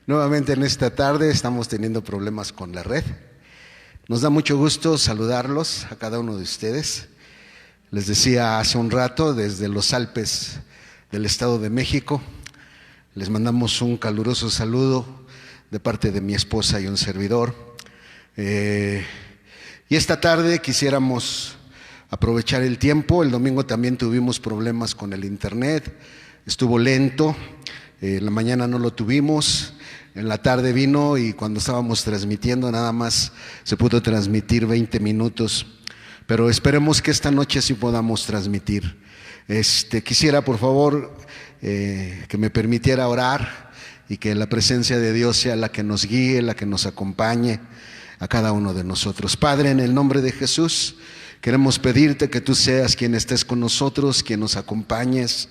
Nuevamente en esta tarde estamos teniendo problemas con la red. Nos da mucho gusto saludarlos a cada uno de ustedes. Les decía hace un rato, desde los Alpes del Estado de México, les mandamos un caluroso saludo de parte de mi esposa y un servidor. Y esta tarde quisiéramos aprovechar el tiempo. El domingo también tuvimos problemas con el internet, estuvo lento. En la mañana no lo tuvimos, en la tarde vino y cuando estábamos transmitiendo nada más se pudo transmitir 20 minutos, pero esperemos que esta noche sí podamos transmitir. Quisiera por favor que me permitiera orar y que la presencia de Dios sea la que nos guíe, la que nos acompañe a cada uno de nosotros. Padre, en el nombre de Jesús, queremos pedirte que tú seas quien estés con nosotros, quien nos acompañes,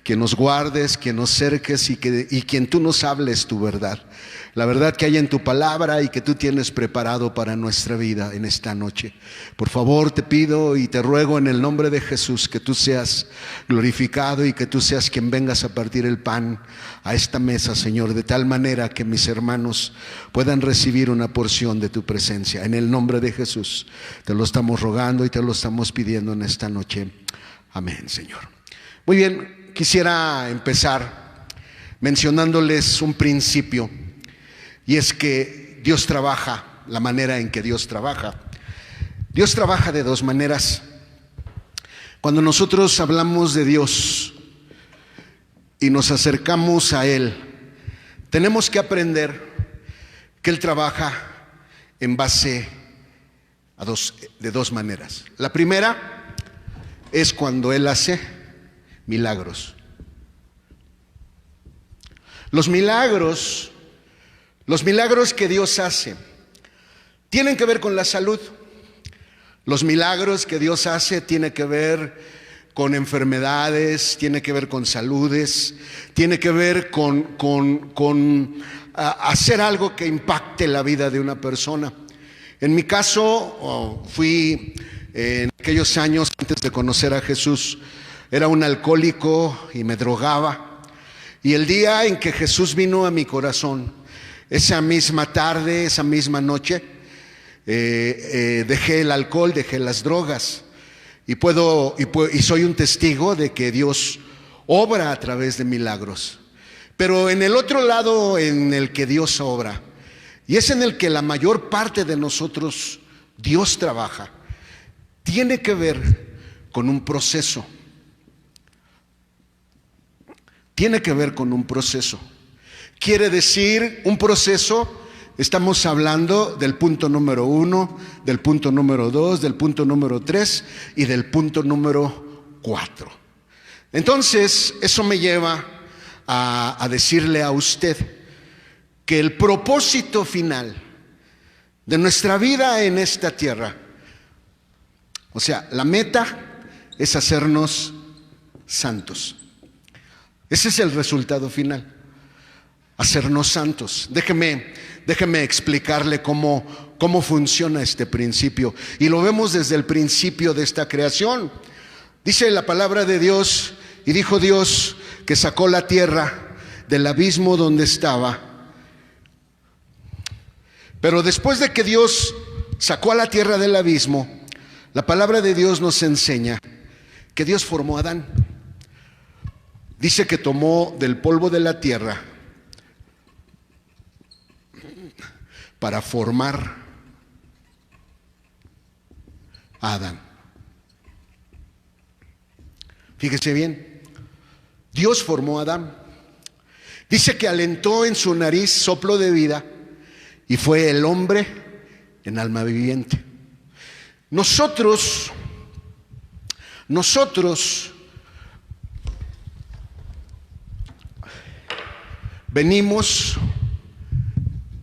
que nos guardes, que nos cerques y quien tú nos hables tu verdad. La verdad que hay en tu palabra y que tú tienes preparado para nuestra vida en esta noche. Por favor te pido y te ruego en el nombre de Jesús que tú seas glorificado y que tú seas quien vengas a partir el pan a esta mesa, Señor, de tal manera que mis hermanos puedan recibir una porción de tu presencia. En el nombre de Jesús te lo estamos rogando y te lo estamos pidiendo en esta noche. Amén, Señor. Muy bien. Quisiera empezar mencionándoles un principio, y es que Dios trabaja, la manera en que Dios trabaja. Dios trabaja de dos maneras. Cuando nosotros hablamos de Dios y nos acercamos a Él, tenemos que aprender que Él trabaja en base de dos maneras. La primera es cuando Él hace milagros. Los milagros que Dios hace tienen que ver con la salud. Los milagros que Dios hace tienen que ver con enfermedades, tiene que ver con saludes, tiene que ver con hacer algo que impacte la vida de una persona. En mi caso, fui en aquellos años antes de conocer a Jesús, era un alcohólico y me drogaba. Y el día en que Jesús vino a mi corazón, esa misma tarde, esa misma noche, dejé el alcohol, dejé las drogas. Y soy un testigo de que Dios obra a través de milagros. Pero en el otro lado en el que Dios obra, y es en el que la mayor parte de nosotros Dios trabaja, tiene que ver con un proceso. Tiene que ver con un proceso. Quiere decir, un proceso, estamos hablando del punto número 1, del punto número 2, del punto número 3 y del punto número 4. Entonces, eso me lleva a decirle a usted que el propósito final de nuestra vida en esta tierra, o sea, la meta es hacernos santos. Ese es el resultado final, hacernos santos. Déjeme explicarle cómo funciona este principio. Y lo vemos desde el principio de esta creación. Dice la palabra de Dios, y dijo Dios que sacó la tierra del abismo donde estaba. Pero después de que Dios sacó a la tierra del abismo, la palabra de Dios nos enseña que Dios formó a Adán. Dice que tomó del polvo de la tierra para formar a Adán. Fíjese bien, Dios formó a Adán. Dice que alentó en su nariz soplo de vida y fue el hombre en alma viviente. Nosotros venimos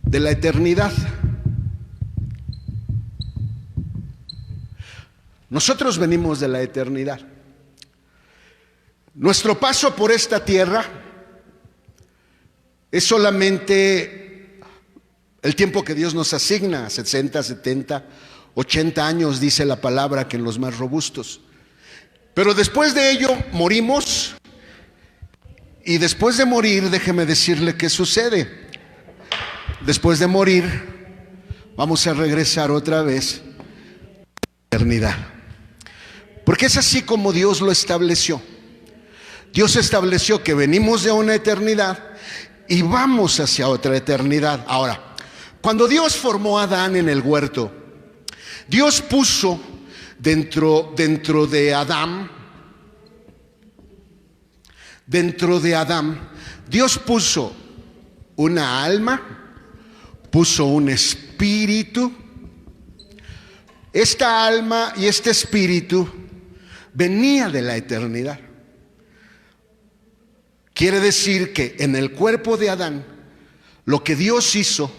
de la eternidad. Nosotros venimos de la eternidad. Nuestro paso por esta tierra es solamente el tiempo que Dios nos asigna, 60, 70, 80 años, dice la palabra, que en los más robustos. Pero después de ello morimos. Y después de morir, déjeme decirle qué sucede. después de morir, vamos a regresar otra vez a la eternidad. Porque es así como Dios lo estableció. Dios estableció que venimos de una eternidad y vamos hacia otra eternidad. Ahora, cuando Dios formó a Adán en el huerto, Dios puso dentro de Adán, Dios puso una alma, puso un espíritu. Esta alma y este espíritu venía de la eternidad. Quiere decir que en el cuerpo de Adán, lo que Dios hizo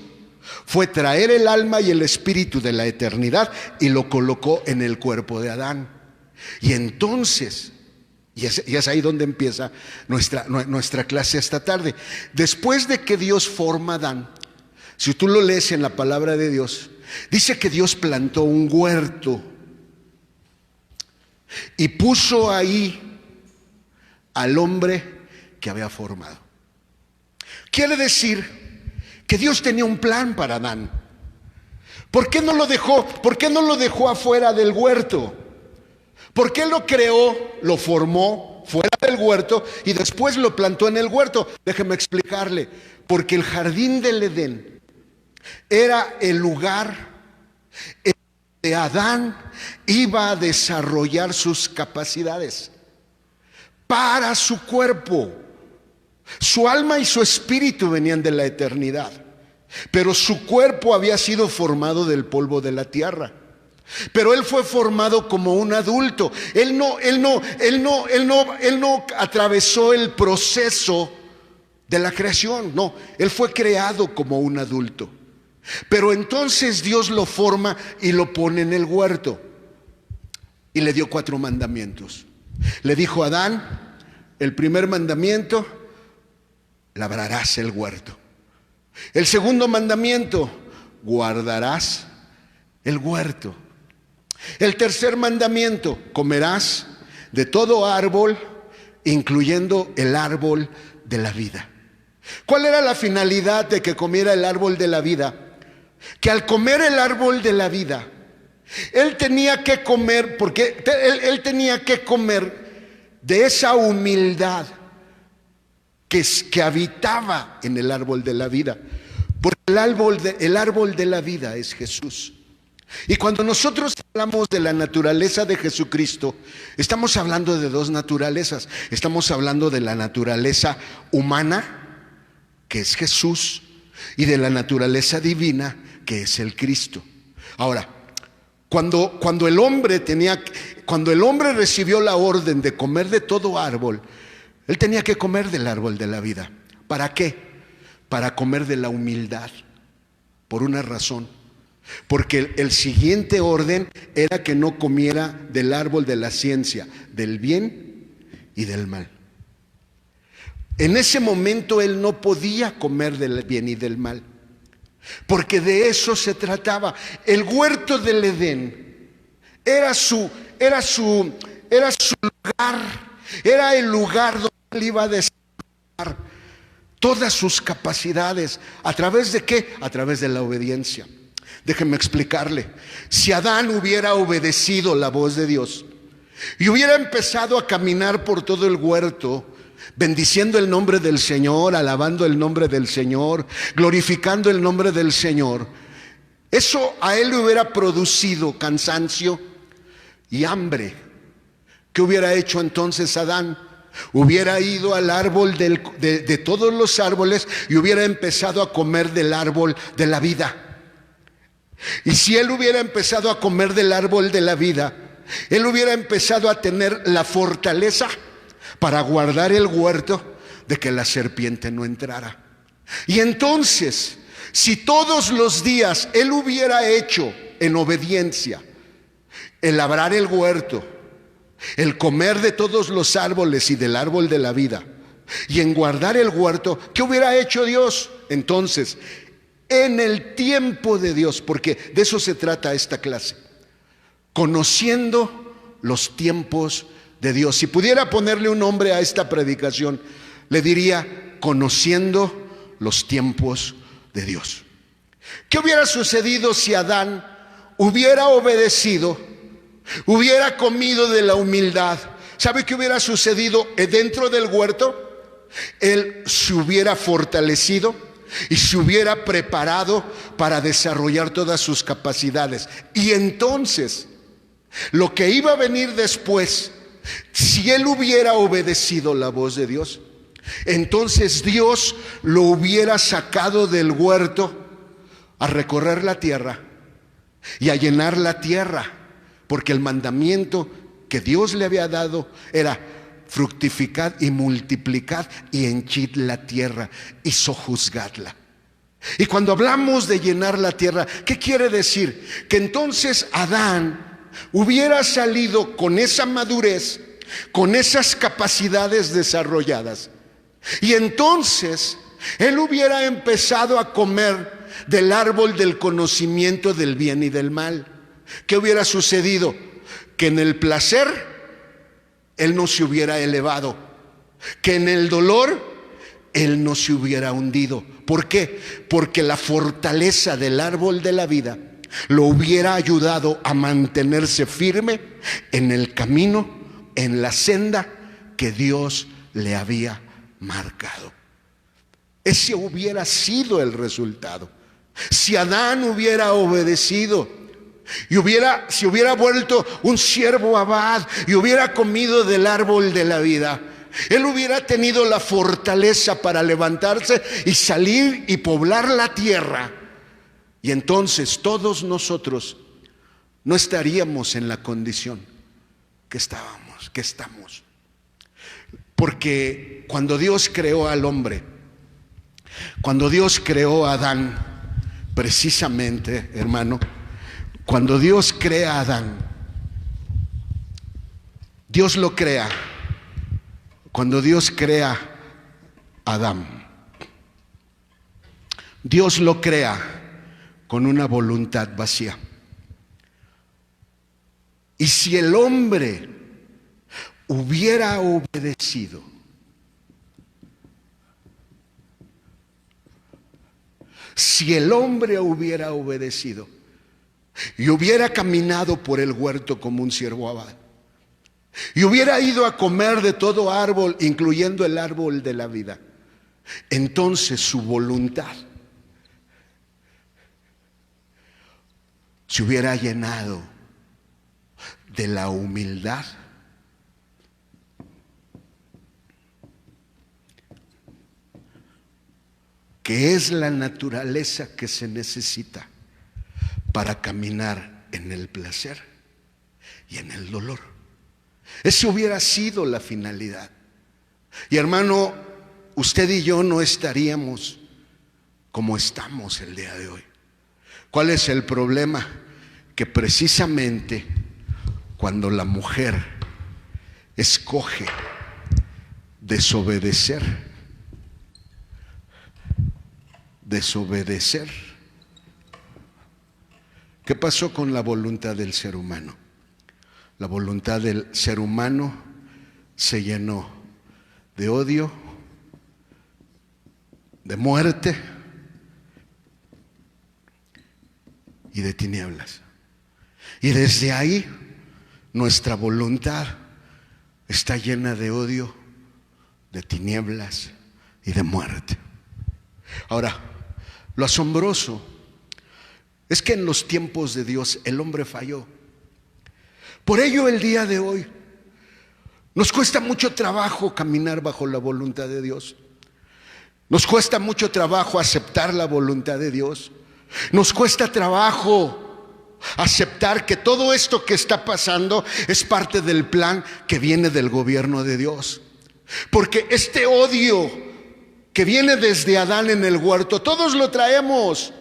fue traer el alma y el espíritu de la eternidad y lo colocó en el cuerpo de Adán. Y entonces, y es ahí donde empieza nuestra clase esta tarde. Después de que Dios forma a Adán, si tú lo lees en la palabra de Dios, dice que Dios plantó un huerto y puso ahí al hombre que había formado. Quiere decir que Dios tenía un plan para Adán. ¿Por qué no lo dejó afuera del huerto? ¿Por qué lo creó, lo formó fuera del huerto y después lo plantó en el huerto? Déjeme explicarle. Porque el jardín del Edén era el lugar donde Adán iba a desarrollar sus capacidades para su cuerpo. Su alma y su espíritu venían de la eternidad, pero su cuerpo había sido formado del polvo de la tierra. Pero él fue formado como un adulto. Él no atravesó el proceso de la creación. No, él fue creado como un adulto. Pero entonces Dios lo forma y lo pone en el huerto y le dio 4 mandamientos. Le dijo a Adán, el primer mandamiento: labrarás el huerto. El segundo mandamiento: guardarás el huerto. El tercer mandamiento: comerás de todo árbol, incluyendo el árbol de la vida. ¿Cuál era la finalidad de que comiera el árbol de la vida? Que al comer el árbol de la vida, él tenía que comer, porque él tenía que comer de esa humildad que habitaba en el árbol de la vida. Porque el árbol de la vida es Jesús. Y cuando nosotros hablamos de la naturaleza de Jesucristo, estamos hablando de 2 naturalezas. Estamos hablando de la naturaleza humana, que es Jesús, y de la naturaleza divina, que es el Cristo. Ahora, cuando el hombre recibió la orden de comer de todo árbol, él tenía que comer del árbol de la vida. ¿Para qué? Para comer de la humildad. Por una razón. Porque el siguiente orden era que no comiera del árbol de la ciencia, del bien y del mal. En ese momento él no podía comer del bien y del mal, porque de eso se trataba. El huerto del Edén era su lugar, era el lugar donde él iba a desarrollar todas sus capacidades. ¿A través de qué? A través de la obediencia. Déjenme explicarle. Si Adán hubiera obedecido la voz de Dios y hubiera empezado a caminar por todo el huerto, bendiciendo el nombre del Señor, alabando el nombre del Señor, glorificando el nombre del Señor, eso a él le hubiera producido cansancio y hambre. ¿Qué hubiera hecho entonces Adán? Hubiera ido al árbol de todos los árboles y hubiera empezado a comer del árbol de la vida. Y si él hubiera empezado a comer del árbol de la vida, él hubiera empezado a tener la fortaleza para guardar el huerto de que la serpiente no entrara. Y entonces, si todos los días él hubiera hecho en obediencia el labrar el huerto, el comer de todos los árboles y del árbol de la vida, y en guardar el huerto, ¿qué hubiera hecho Dios? Entonces, en el tiempo de Dios, porque de eso se trata esta clase, conociendo los tiempos de Dios. Si pudiera ponerle un nombre a esta predicación, le diría: conociendo los tiempos de Dios. ¿Qué hubiera sucedido si Adán hubiera obedecido, hubiera comido de la humildad? ¿Sabe qué hubiera sucedido dentro del huerto? Él se hubiera fortalecido y se hubiera preparado para desarrollar todas sus capacidades. Y entonces, lo que iba a venir después, si él hubiera obedecido la voz de Dios, entonces Dios lo hubiera sacado del huerto a recorrer la tierra y a llenar la tierra, porque el mandamiento que Dios le había dado era: fructificad y multiplicad y henchid la tierra y sojuzgadla. Y cuando hablamos de llenar la tierra, ¿qué quiere decir? Que entonces Adán hubiera salido con esa madurez, con esas capacidades desarrolladas, y entonces él hubiera empezado a comer del árbol del conocimiento del bien y del mal. ¿Qué hubiera sucedido? Que en el placer él no se hubiera elevado, que en el dolor él no se hubiera hundido. ¿Por qué? Porque la fortaleza del árbol de la vida lo hubiera ayudado a mantenerse firme en el camino, en la senda que Dios le había marcado. Ese hubiera sido el resultado. Si Adán hubiera obedecido y se hubiera vuelto un siervo abad y hubiera comido del árbol de la vida, él hubiera tenido la fortaleza para levantarse y salir y poblar la tierra. Y entonces todos nosotros no estaríamos en la condición que estamos. Porque cuando Dios creó al hombre, cuando Dios creó a Adán, precisamente, hermano, cuando Dios crea a Adán, Dios lo crea. Cuando Dios crea a Adán, Dios lo crea con una voluntad vacía. Y si el hombre hubiera obedecido, y hubiera caminado por el huerto como un siervo abad, y hubiera ido a comer de todo árbol, incluyendo el árbol de la vida, entonces su voluntad se hubiera llenado de la humildad, que es la naturaleza que se necesita para caminar en el placer y en el dolor. Esa hubiera sido la finalidad. Y hermano, usted y yo no estaríamos como estamos el día de hoy. ¿Cuál es el problema? Que precisamente cuando la mujer escoge desobedecer, ¿qué pasó con la voluntad del ser humano? La voluntad del ser humano se llenó de odio, de muerte y de tinieblas. Y desde ahí nuestra voluntad está llena de odio, de tinieblas y de muerte. Ahora, lo asombroso es que en los tiempos de Dios el hombre falló. Por ello el día de hoy nos cuesta mucho trabajo caminar bajo la voluntad de Dios. Nos cuesta mucho trabajo aceptar la voluntad de Dios. Nos cuesta trabajo aceptar que todo esto que está pasando es parte del plan que viene del gobierno de Dios. Porque este odio que viene desde Adán en el huerto, todos lo traemos.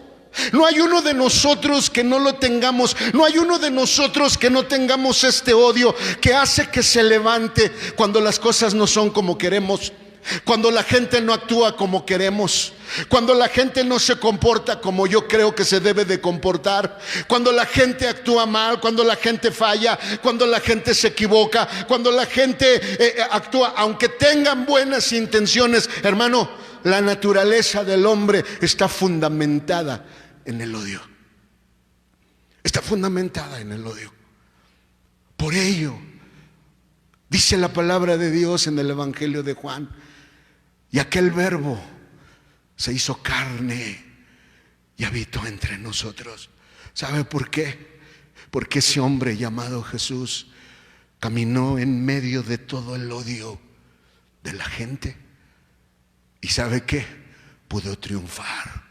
No hay uno de nosotros que no lo tengamos. No hay uno de nosotros que no tengamos este odio que hace que se levante cuando las cosas no son como queremos, cuando la gente no actúa como queremos, cuando la gente no se comporta como yo creo que se debe de comportar, cuando la gente actúa mal, cuando la gente falla, cuando la gente se equivoca, cuando la gente actúa aunque tengan buenas intenciones. Hermano, la naturaleza del hombre está fundamentada en el odio. Está fundamentada en el odio. Por ello, dice la palabra de Dios en el Evangelio de Juan, y aquel Verbo se hizo carne y habitó entre nosotros. ¿Sabe por qué? Porque ese hombre llamado Jesús caminó en medio de todo el odio de la gente. ¿Y sabe qué? Pudo triunfar.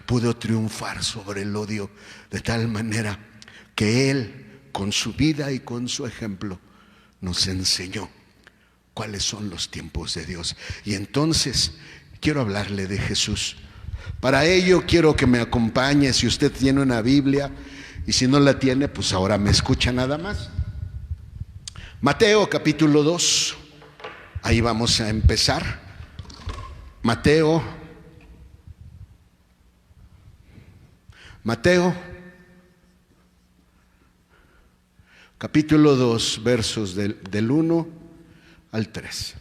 Pudo triunfar sobre el odio de tal manera que Él, con su vida y con su ejemplo, nos enseñó cuáles son los tiempos de Dios. Y entonces quiero hablarle de Jesús. Para ello quiero que me acompañe, si usted tiene una Biblia, y si no la tiene, pues ahora me escucha nada más. Mateo capítulo 2, ahí vamos a empezar. Mateo capítulo 2, versos del 1 al 3.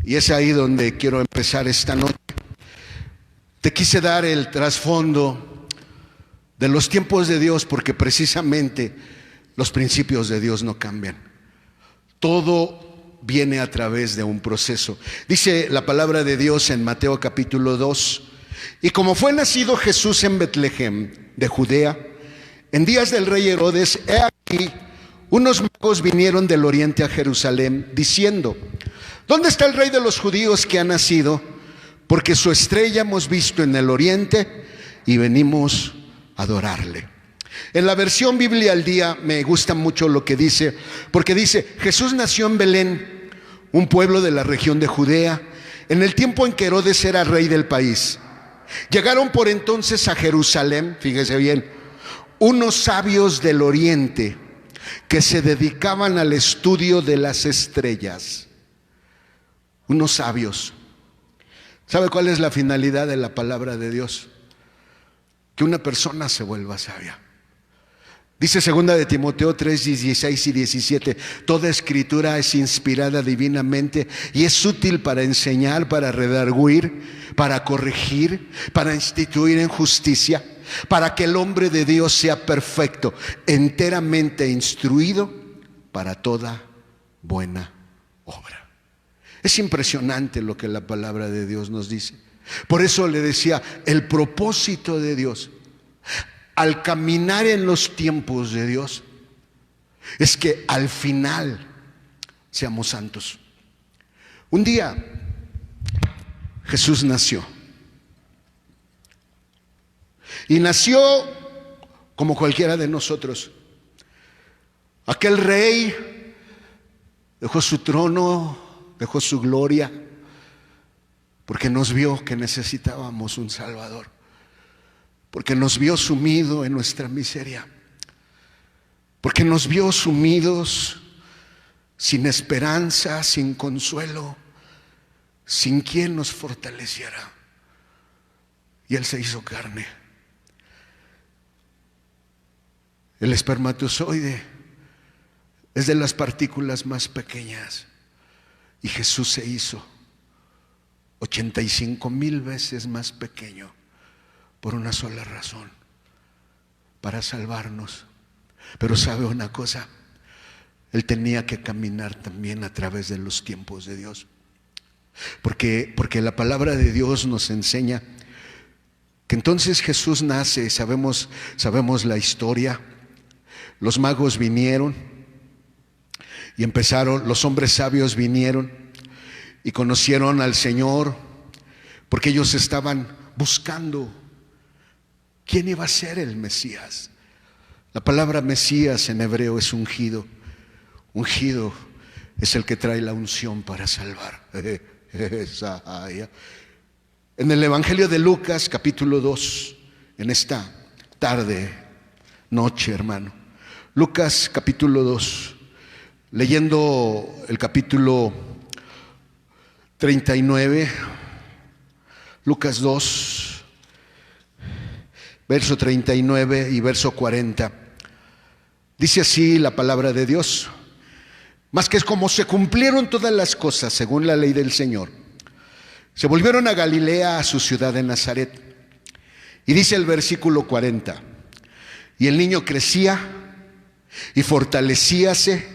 Y es ahí donde quiero empezar esta noche. Te quise dar el trasfondo de los tiempos de Dios, porque precisamente los principios de Dios no cambian. Todo viene a través de un proceso. Dice la palabra de Dios en Mateo capítulo 2: y como fue nacido Jesús en Betlehem de Judea, en días del rey Herodes, he aquí, unos magos vinieron del oriente a Jerusalén, diciendo: ¿dónde está el rey de los judíos que ha nacido? Porque su estrella hemos visto en el oriente y venimos a adorarle. En la versión Biblia al Día me gusta mucho lo que dice, porque dice: Jesús nació en Belén, un pueblo de la región de Judea, en el tiempo en que Herodes era rey del país. Llegaron por entonces a Jerusalén, fíjese bien, unos sabios del oriente que se dedicaban al estudio de las estrellas. Unos sabios. ¿Sabe cuál es la finalidad de la palabra de Dios? Que una persona se vuelva sabia. Dice 2 de Timoteo 3, 16 y 17: toda escritura es inspirada divinamente y es útil para enseñar, para redarguir, para corregir, para instituir en justicia, para que el hombre de Dios sea perfecto, enteramente instruido para toda buena obra. Es impresionante lo que la palabra de Dios nos dice. Por eso le decía, el propósito de Dios al caminar en los tiempos de Dios es que al final seamos santos. Un día Jesús nació, y nació como cualquiera de nosotros. Aquel rey dejó su trono, dejó su gloria, porque nos vio que necesitábamos un Salvador, porque nos vio sumido en nuestra miseria, porque nos vio sumidos sin esperanza, sin consuelo, sin quien nos fortaleciera. Y Él se hizo carne. El espermatozoide es de las partículas más pequeñas, y Jesús se hizo 85,000 veces más pequeño por una sola razón: para salvarnos. Pero sabe una cosa, Él tenía que caminar también a través de los tiempos de Dios, porque la palabra de Dios nos enseña que entonces Jesús nace. Sabemos la historia. Los magos vinieron y empezaron, los hombres sabios vinieron y conocieron al Señor, porque ellos estaban buscando quién iba a ser el Mesías. La palabra Mesías en hebreo es ungido. Ungido es el que trae la unción para salvar. En el Evangelio de Lucas capítulo 2, en esta tarde, noche, hermano, Lucas capítulo 2, leyendo el capítulo 39, Lucas 2, verso 39 y verso 40, dice así la palabra de Dios: mas que es como se cumplieron todas las cosas según la ley del Señor, se volvieron a Galilea, a su ciudad de Nazaret. Y dice el versículo 40, y el niño crecía y fortalecíase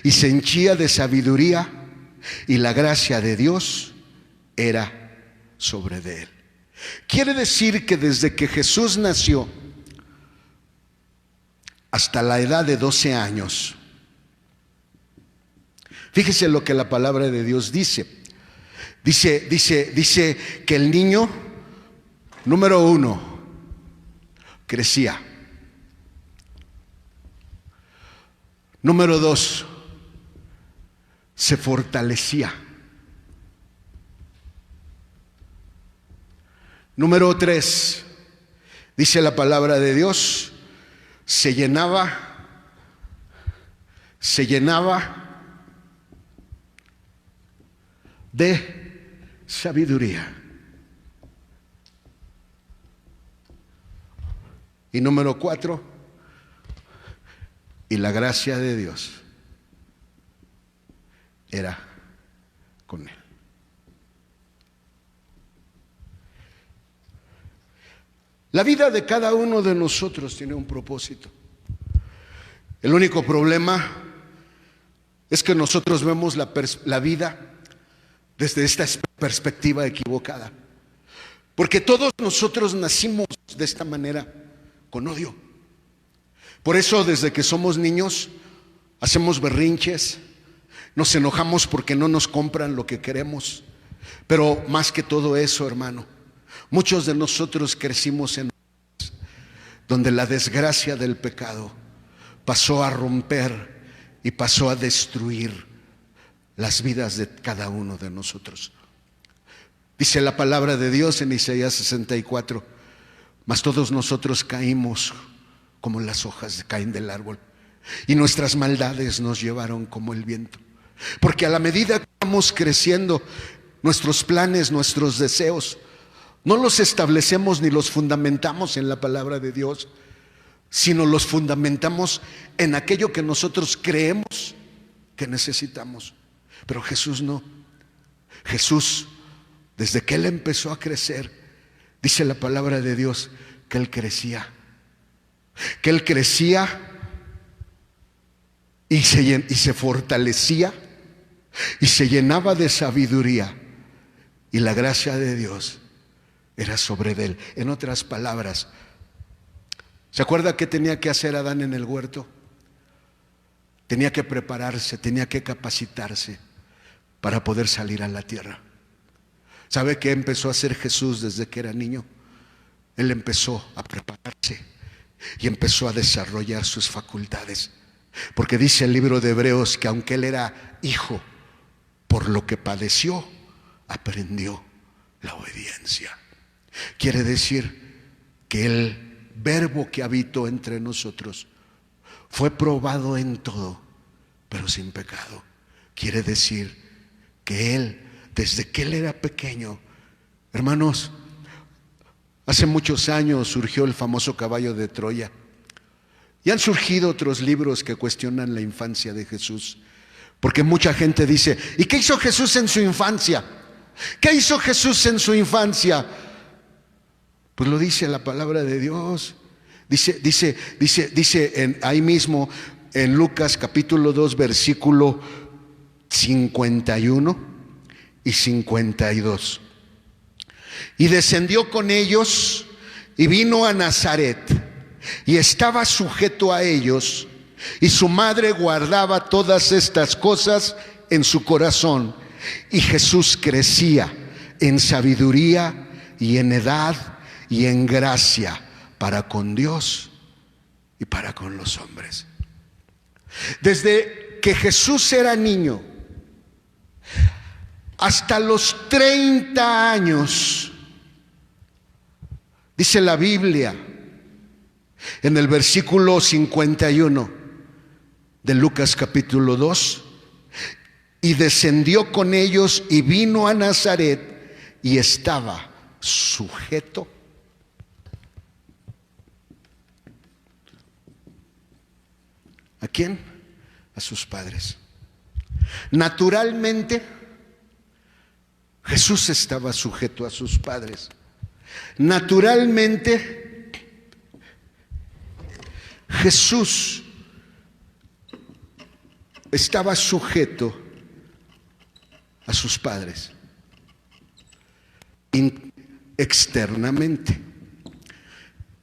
y se henchía de sabiduría, y la gracia de Dios era sobre de él. Quiere decir que desde que Jesús nació hasta la edad de 12 años, fíjese lo que la palabra de Dios dice. Dice que el niño, número 1, crecía. Número 2, se fortalecía. Número 3, dice la palabra de Dios, se llenaba de sabiduría. Y número 4, y la gracia de Dios era con él. La vida de cada uno de nosotros tiene un propósito. El único problema es que nosotros vemos la vida desde esta perspectiva equivocada. Porque todos nosotros nacimos de esta manera, con odio. Por eso desde que somos niños hacemos berrinches, nos enojamos porque no nos compran lo que queremos. Pero más que todo eso, hermano, muchos de nosotros crecimos en donde la desgracia del pecado pasó a romper y pasó a destruir las vidas de cada uno de nosotros. Dice la palabra de Dios en Isaías 64, mas todos nosotros caímos como las hojas caen del árbol, y nuestras maldades nos llevaron como el viento. Porque a la medida que vamos creciendo, nuestros planes, nuestros deseos, no los establecemos ni los fundamentamos en la palabra de Dios, sino los fundamentamos en aquello que nosotros creemos que necesitamos. Pero Jesús no. Jesús, desde que Él empezó a crecer, dice la palabra de Dios que Él crecía. Que Él crecía y se fortalecía y se llenaba de sabiduría, y la gracia de Dios era sobre él. En otras palabras, ¿se acuerda qué tenía que hacer Adán en el huerto? Tenía que prepararse, tenía que capacitarse para poder salir a la tierra. ¿Sabe qué empezó a hacer Jesús desde que era niño? Él empezó a prepararse y empezó a desarrollar sus facultades. Porque dice el libro de Hebreos que aunque él era hijo, por lo que padeció, aprendió la obediencia. Quiere decir que el verbo que habitó entre nosotros fue probado en todo, pero sin pecado. Quiere decir que él, desde que él era pequeño, hermanos, hace muchos años surgió el famoso caballo de Troya, y han surgido otros libros que cuestionan la infancia de Jesús, porque mucha gente dice, ¿y qué hizo Jesús en su infancia? ¿Qué hizo Jesús en su infancia? Pues lo dice la palabra de Dios. Dice ahí mismo en Lucas capítulo 2 versículo 51 y 52. Y descendió con ellos y vino a Nazaret, y estaba sujeto a ellos, y su madre guardaba todas estas cosas en su corazón. Y Jesús crecía en sabiduría y en edad y en gracia para con Dios y para con los hombres. Desde que Jesús era niño hasta los 30 años, dice la Biblia en el versículo 51 de Lucas capítulo 2, y descendió con ellos y vino a Nazaret y estaba sujeto ¿a quién? A sus padres. Naturalmente, Jesús estaba sujeto a sus padres. Naturalmente, Jesús estaba sujeto a sus padres externamente,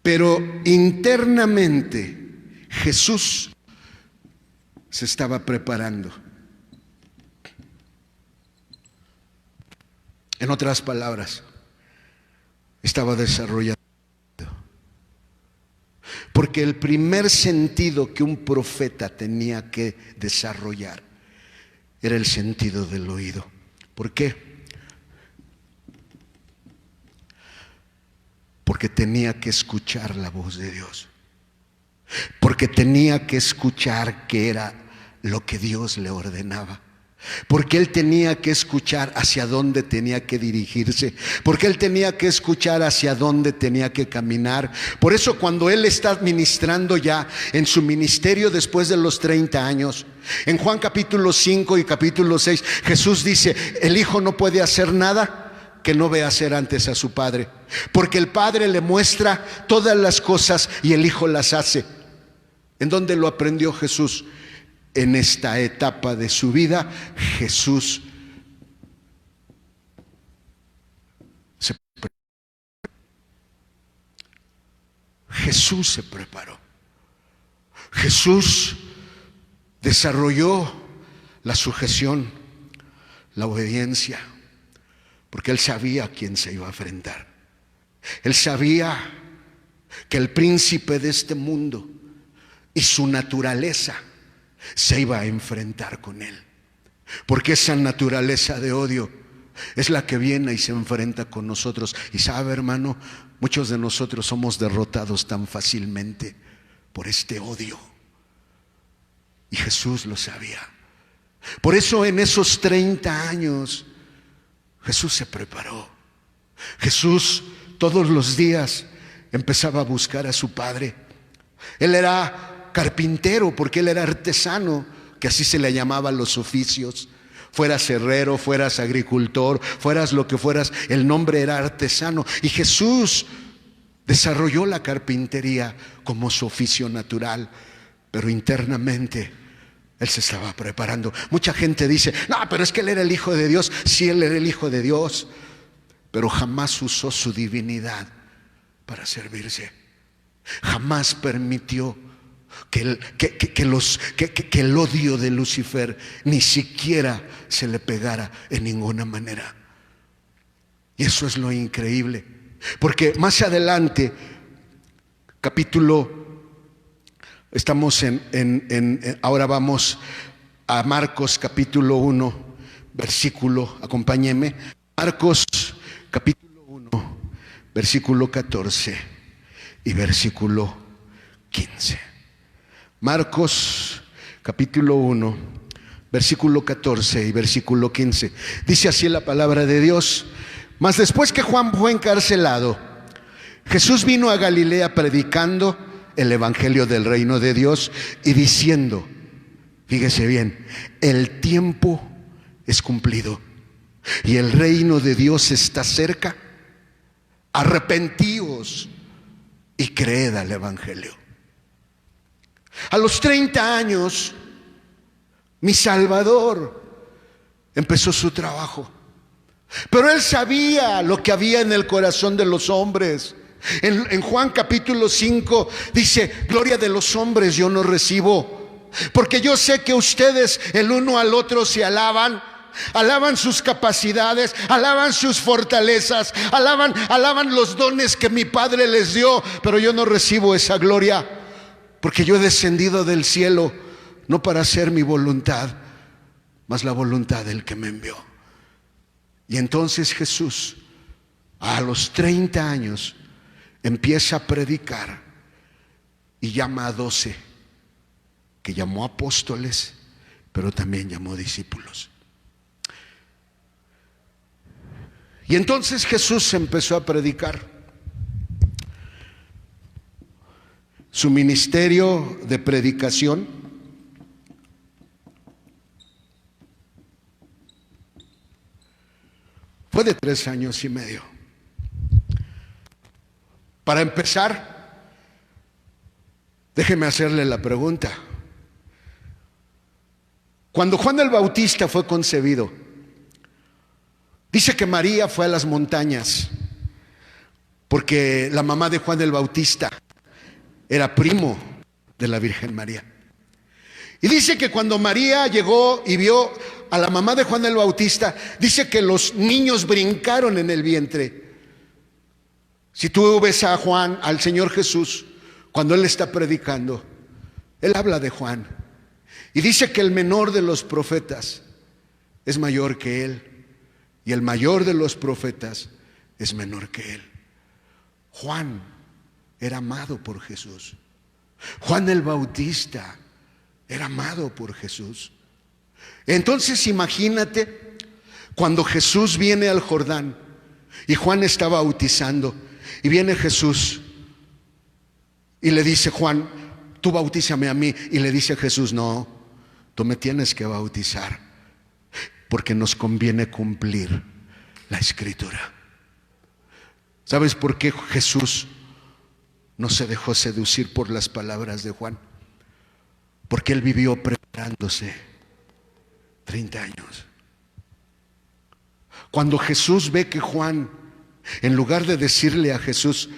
pero internamente Jesús se estaba preparando. En otras palabras, estaba desarrollando. Porque el primer sentido que un profeta tenía que desarrollar era el sentido del oído. ¿Por qué? Porque tenía que escuchar la voz de Dios. Porque tenía que escuchar qué era lo que Dios le ordenaba. Porque él tenía que escuchar hacia dónde tenía que dirigirse, porque él tenía que escuchar hacia dónde tenía que caminar. Por eso cuando él está ministrando ya en su ministerio después de los 30 años, en Juan capítulo 5 y capítulo 6, Jesús dice: el Hijo no puede hacer nada que no vea hacer antes a su Padre, porque el Padre le muestra todas las cosas y el Hijo las hace. ¿En dónde lo aprendió Jesús? En esta etapa de su vida, Jesús se preparó. Jesús desarrolló la sujeción, la obediencia, porque él sabía a quién se iba a enfrentar. Él sabía que el príncipe de este mundo y su naturaleza se iba a enfrentar con él, porque esa naturaleza de odio es la que viene y se enfrenta con nosotros. Y sabe, hermano, muchos de nosotros somos derrotados tan fácilmente por este odio, y Jesús lo sabía. Por eso en esos 30 años Jesús se preparó. Jesús todos los días empezaba a buscar a su Padre. Él era carpintero porque él era artesano, que así se le llamaban los oficios. Fueras herrero, fueras agricultor, fueras lo que fueras, el nombre era artesano. Y Jesús desarrolló la carpintería como su oficio natural, pero internamente él se estaba preparando. Mucha gente dice: no, pero es que él era el Hijo de Dios. Sí, él era el Hijo de Dios, pero jamás usó su divinidad para servirse. Jamás permitió que el odio de Lucifer ni siquiera se le pegara en ninguna manera. Y eso es lo increíble, porque más adelante, estamos ahora vamos a Marcos capítulo 1, versículo, acompáñeme, Marcos capítulo 1, versículo 14 y versículo 15. Marcos capítulo 1, versículo 14 y versículo 15. Dice así la palabra de Dios: mas después que Juan fue encarcelado, Jesús vino a Galilea predicando el evangelio del reino de Dios y diciendo, fíjese bien, el tiempo es cumplido y el reino de Dios está cerca. Arrepentíos y creed al evangelio. A los 30 años, mi Salvador empezó su trabajo, pero él sabía lo que había en el corazón de los hombres. En Juan capítulo 5 dice: gloria de los hombres yo no recibo, porque yo sé que ustedes el uno al otro se alaban sus capacidades, alaban sus fortalezas, alaban los dones que mi Padre les dio, pero yo no recibo esa gloria, porque yo he descendido del cielo no para hacer mi voluntad, mas la voluntad del que me envió. Y entonces Jesús, a los 30 años, empieza a predicar y llama a 12, que llamó apóstoles, pero también llamó discípulos. Y entonces Jesús empezó a predicar. Su ministerio de predicación fue de 3 años y medio. Para empezar, déjeme hacerle la pregunta. Cuando Juan el Bautista fue concebido, dice que María fue a las montañas, porque la mamá de Juan el Bautista era primo de la Virgen María. Y dice que cuando María llegó y vio a la mamá de Juan el Bautista, dice que los niños brincaron en el vientre. Si tú ves a Juan, al Señor Jesús, cuando Él está predicando, Él habla de Juan. Y dice que el menor de los profetas es mayor que Él. Y el mayor de los profetas es menor que Él. Juan era amado por Jesús. Juan el Bautista era amado por Jesús. Entonces imagínate cuando Jesús viene al Jordán y Juan está bautizando, y viene Jesús y le dice: Juan, tú bautízame a mí. Y le dice Jesús: no, tú me tienes que bautizar, porque nos conviene cumplir la Escritura. ¿Sabes por qué Jesús no se dejó seducir por las palabras de Juan? Porque Él vivió preparándose 30 años. Cuando Jesús ve que Juan, en lugar de decirle a Jesús: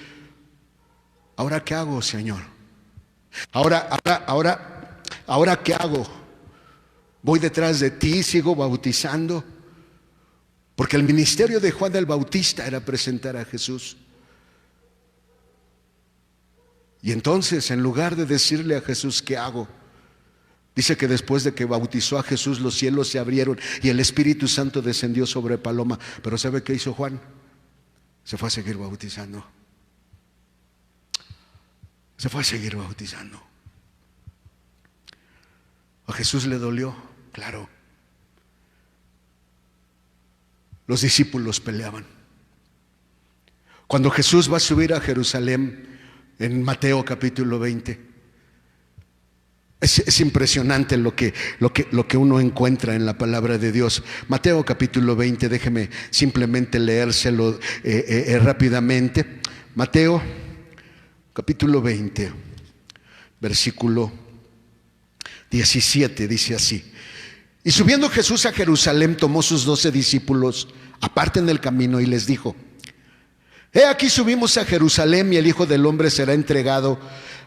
¿ahora qué hago, Señor? ¿Ahora qué hago? ¿Voy detrás de ti, sigo bautizando? Porque el ministerio de Juan el Bautista era presentar a Jesús. Y entonces, en lugar de decirle a Jesús: ¿qué hago?, dice que después de que bautizó a Jesús, los cielos se abrieron y el Espíritu Santo descendió sobre paloma. Pero ¿sabe qué hizo Juan? Se fue a seguir bautizando. Se fue a seguir bautizando. A Jesús le dolió, claro. Los discípulos peleaban. Cuando Jesús va a subir a Jerusalén, en Mateo capítulo 20, es impresionante lo que uno encuentra en la palabra de Dios. Mateo capítulo 20, déjeme simplemente leérselo rápidamente. Mateo capítulo 20, versículo 17, dice así: y subiendo Jesús a Jerusalén, tomó sus 12 discípulos aparte en el camino y les dijo: he aquí subimos a Jerusalén, y el Hijo del Hombre será entregado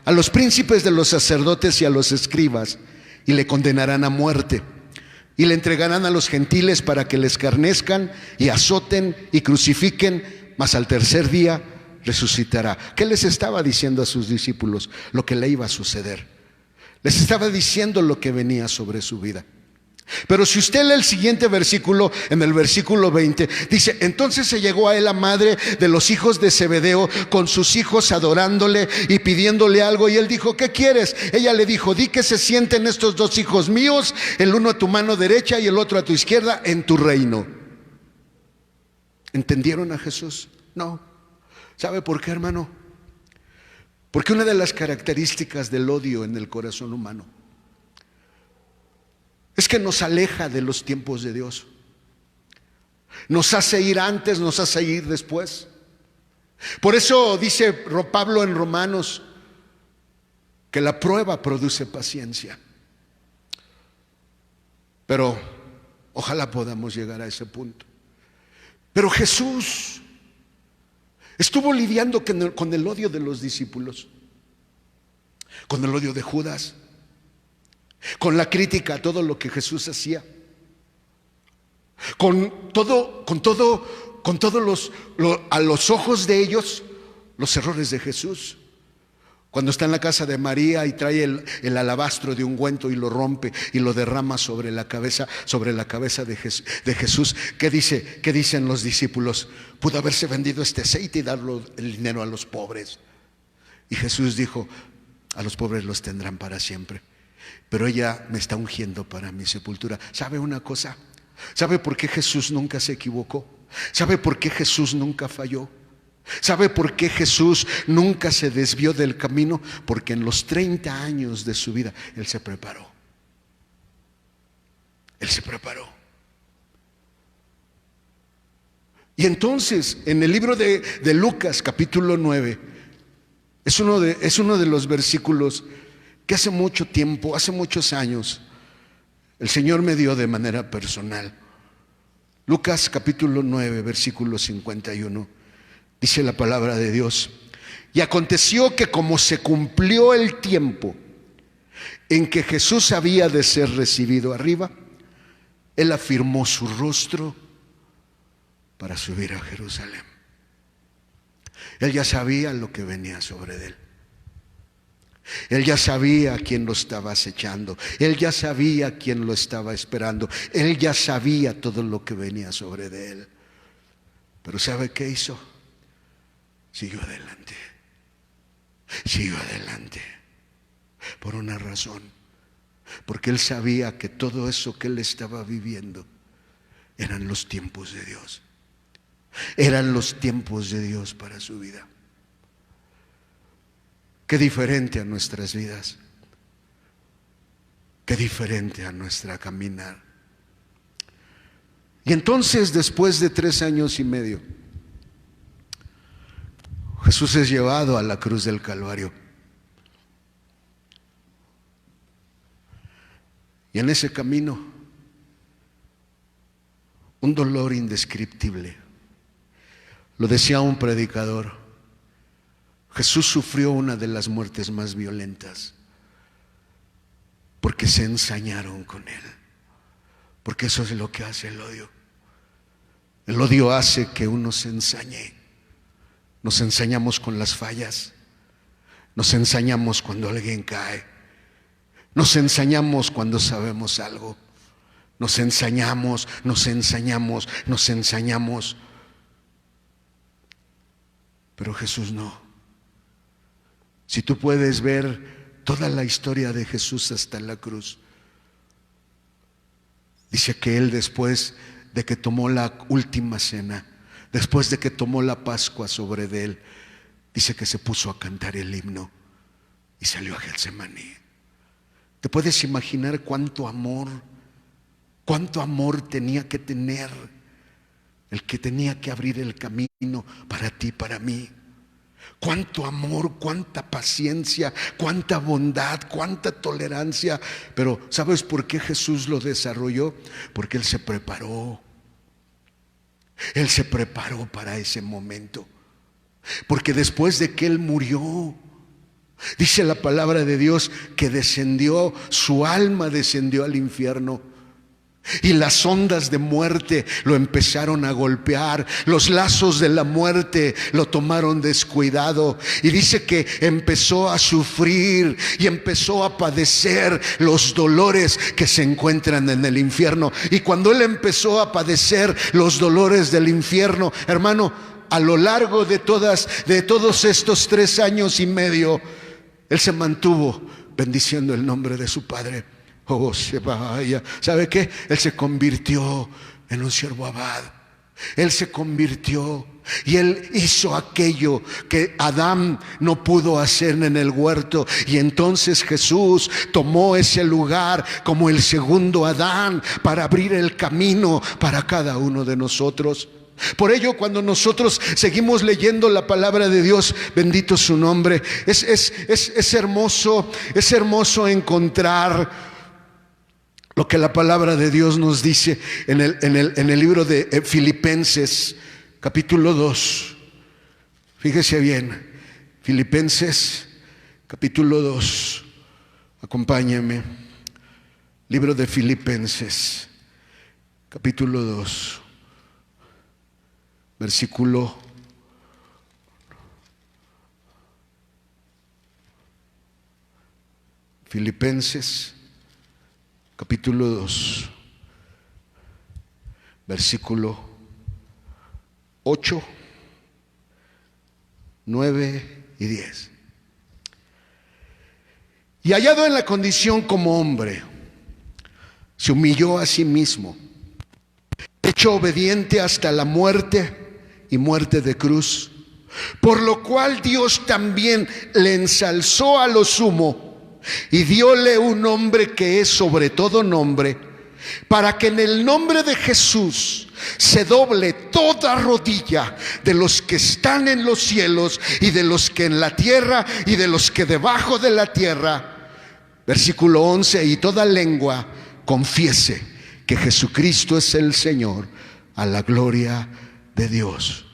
a los príncipes de los sacerdotes y a los escribas, y le condenarán a muerte, y le entregarán a los gentiles para que le escarnezcan y azoten y crucifiquen, mas al tercer día resucitará. ¿Qué les estaba diciendo a sus discípulos? Lo que le iba a suceder. Les estaba diciendo lo que venía sobre su vida. Pero si usted lee el siguiente versículo, en el versículo 20, dice: entonces se llegó a él la madre de los hijos de Zebedeo con sus hijos, adorándole y pidiéndole algo. Y él dijo: ¿qué quieres? Ella le dijo: di que se sienten estos 2 hijos míos, el uno a tu mano derecha y el otro a tu izquierda, en tu reino. ¿Entendieron a Jesús? No. ¿Sabe por qué, hermano? Porque una de las características del odio en el corazón humano es que nos aleja de los tiempos de Dios. Nos hace ir antes, nos hace ir después. Por eso dice Pablo en Romanos que la prueba produce paciencia. Pero ojalá podamos llegar a ese punto. Pero Jesús estuvo lidiando con el odio de los discípulos, con el odio de Judas, con la crítica a todo lo que Jesús hacía, a los ojos de ellos, los errores de Jesús. Cuando está en la casa de María y trae el alabastro de ungüento y lo rompe y lo derrama sobre la cabeza de Jesús. ¿Qué dicen los discípulos? Pudo haberse vendido este aceite y darlo el dinero a los pobres. Y Jesús dijo: a los pobres los tendrán para siempre, pero ella me está ungiendo para mi sepultura. ¿Sabe una cosa? ¿Sabe por qué Jesús nunca se equivocó? ¿Sabe por qué Jesús nunca falló? ¿Sabe por qué Jesús nunca se desvió del camino? Porque en los 30 años de su vida Él se preparó. Él se preparó. Y entonces, en el libro de Lucas capítulo 9, Es uno de los versículos que hace mucho tiempo, hace muchos años, el Señor me dio de manera personal. Lucas capítulo 9, versículo 51. Dice la palabra de Dios: y aconteció que como se cumplió el tiempo en que Jesús había de ser recibido arriba, Él afirmó su rostro para subir a Jerusalén. Él ya sabía lo que venía sobre Él. Él ya sabía a quién lo estaba acechando. Él ya sabía a quién lo estaba esperando. Él ya sabía todo lo que venía sobre de Él. Pero ¿sabe qué hizo? Siguió adelante. Siguió adelante. Por una razón. Porque Él sabía que todo eso que Él estaba viviendo eran los tiempos de Dios. Eran los tiempos de Dios para su vida. Qué diferente a nuestras vidas. Qué diferente a nuestra caminar. Y entonces, después de 3 años y medio, Jesús es llevado a la cruz del Calvario. Y en ese camino, un dolor indescriptible. Lo decía un predicador: Jesús sufrió una de las muertes más violentas porque se ensañaron con Él. Porque eso es lo que hace el odio. El odio hace que uno se ensañe. Nos ensañamos con las fallas. Nos ensañamos cuando alguien cae. Nos ensañamos cuando sabemos algo. Nos ensañamos. Pero Jesús no. Si tú puedes ver toda la historia de Jesús hasta la cruz, dice que Él, después de que tomó la última cena, después de que tomó la Pascua sobre de Él, dice que se puso a cantar el himno y salió a Getsemaní. ¿Te puedes imaginar cuánto amor tenía que tener el que tenía que abrir el camino para ti, para mí? Cuánto amor, cuánta paciencia, cuánta bondad, cuánta tolerancia. Pero ¿sabes por qué Jesús lo desarrolló? Porque Él se preparó. Él se preparó para ese momento. Porque después de que Él murió, dice la palabra de Dios que descendió, su alma descendió al infierno. Y las ondas de muerte lo empezaron a golpear. Los lazos de la muerte lo tomaron descuidado. Y dice que empezó a sufrir y empezó a padecer los dolores que se encuentran en el infierno. Y cuando Él empezó a padecer los dolores del infierno, hermano, a lo largo de todos estos 3 años y medio, Él se mantuvo bendiciendo el nombre de su Padre. Oh, ¿sabe qué? Él se convirtió en un siervo abad. Él se convirtió y Él hizo aquello que Adán no pudo hacer en el huerto. Y entonces Jesús tomó ese lugar como el segundo Adán para abrir el camino para cada uno de nosotros. Por ello, cuando nosotros seguimos leyendo la palabra de Dios, bendito su nombre, es hermoso encontrar lo que la palabra de Dios nos dice en el libro de Filipenses, capítulo 2. Fíjese bien, Filipenses, capítulo 2. Acompáñame. Libro de Filipenses, capítulo 2, versículo 2, versículo 8, 9 y 10. Y hallado en la condición como hombre, se humilló a sí mismo, hecho obediente hasta la muerte y muerte de cruz, por lo cual Dios también le ensalzó a lo sumo y dióle un nombre que es sobre todo nombre, para que en el nombre de Jesús se doble toda rodilla de los que están en los cielos y de los que en la tierra y de los que debajo de la tierra. Versículo 11, y toda lengua confiese que Jesucristo es el Señor, a la gloria de Dios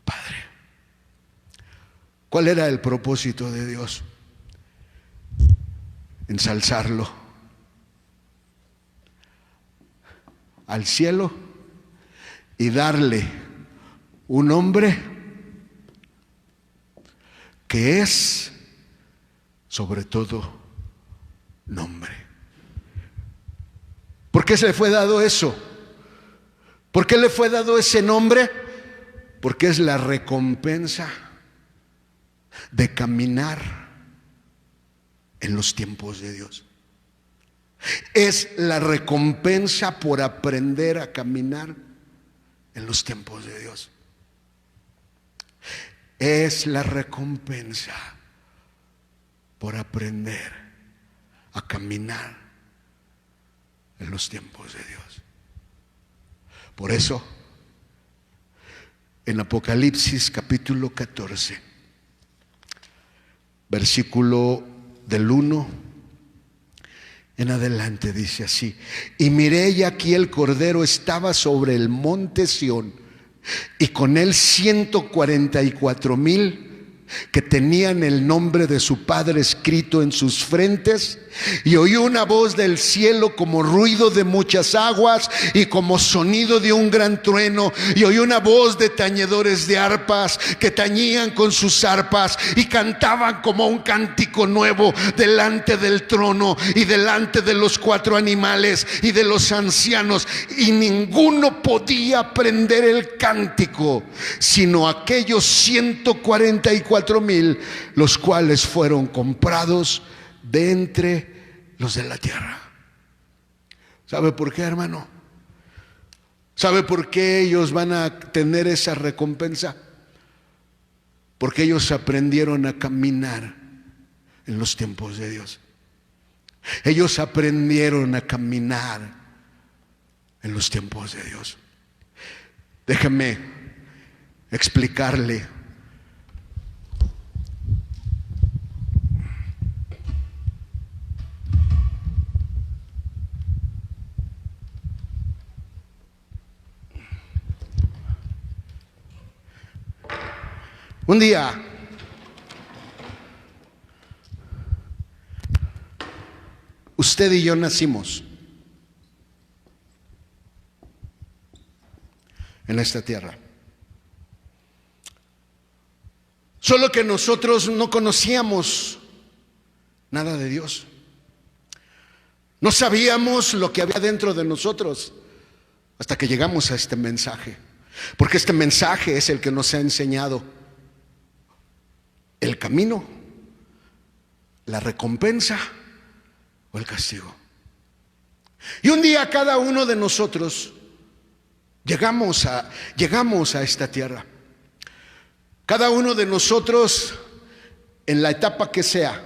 Padre. ¿Cuál era el propósito de Dios? Ensalzarlo al cielo y darle un nombre que es sobre todo nombre. ¿Por qué se le fue dado eso? ¿Por qué le fue dado ese nombre? Porque es la recompensa de caminar en los tiempos de Dios. Es la recompensa por aprender a caminar en los tiempos de Dios. Es la recompensa por aprender a caminar en los tiempos de Dios. Por eso, en Apocalipsis capítulo 14, versículo del 1 en adelante, dice así: y miré, y aquí el Cordero estaba sobre el monte Sión, y con él 144,000 que tenían el nombre de su Padre escrito en sus frentes. Y oí una voz del cielo como ruido de muchas aguas y como sonido de un gran trueno. Y oí una voz de tañedores de arpas que tañían con sus arpas y cantaban como un cántico nuevo delante del trono y delante de los 4 animales y de los ancianos. Y ninguno podía aprender el cántico, sino aquellos 144,000, los cuales fueron comprados de entre los de la tierra. ¿Sabe por qué, hermano? ¿Sabe por qué ellos van a tener esa recompensa? Porque ellos aprendieron a caminar en los tiempos de Dios. Ellos aprendieron a caminar en los tiempos de Dios. Déjeme explicarle. Un día usted y yo nacimos en esta tierra. Solo que nosotros no conocíamos nada de Dios. No sabíamos lo que había dentro de nosotros hasta que llegamos a este mensaje. Porque este mensaje es el que nos ha enseñado el camino, la recompensa o el castigo. Y un día cada uno de nosotros llegamos a esta tierra. Cada uno de nosotros, en la etapa que sea,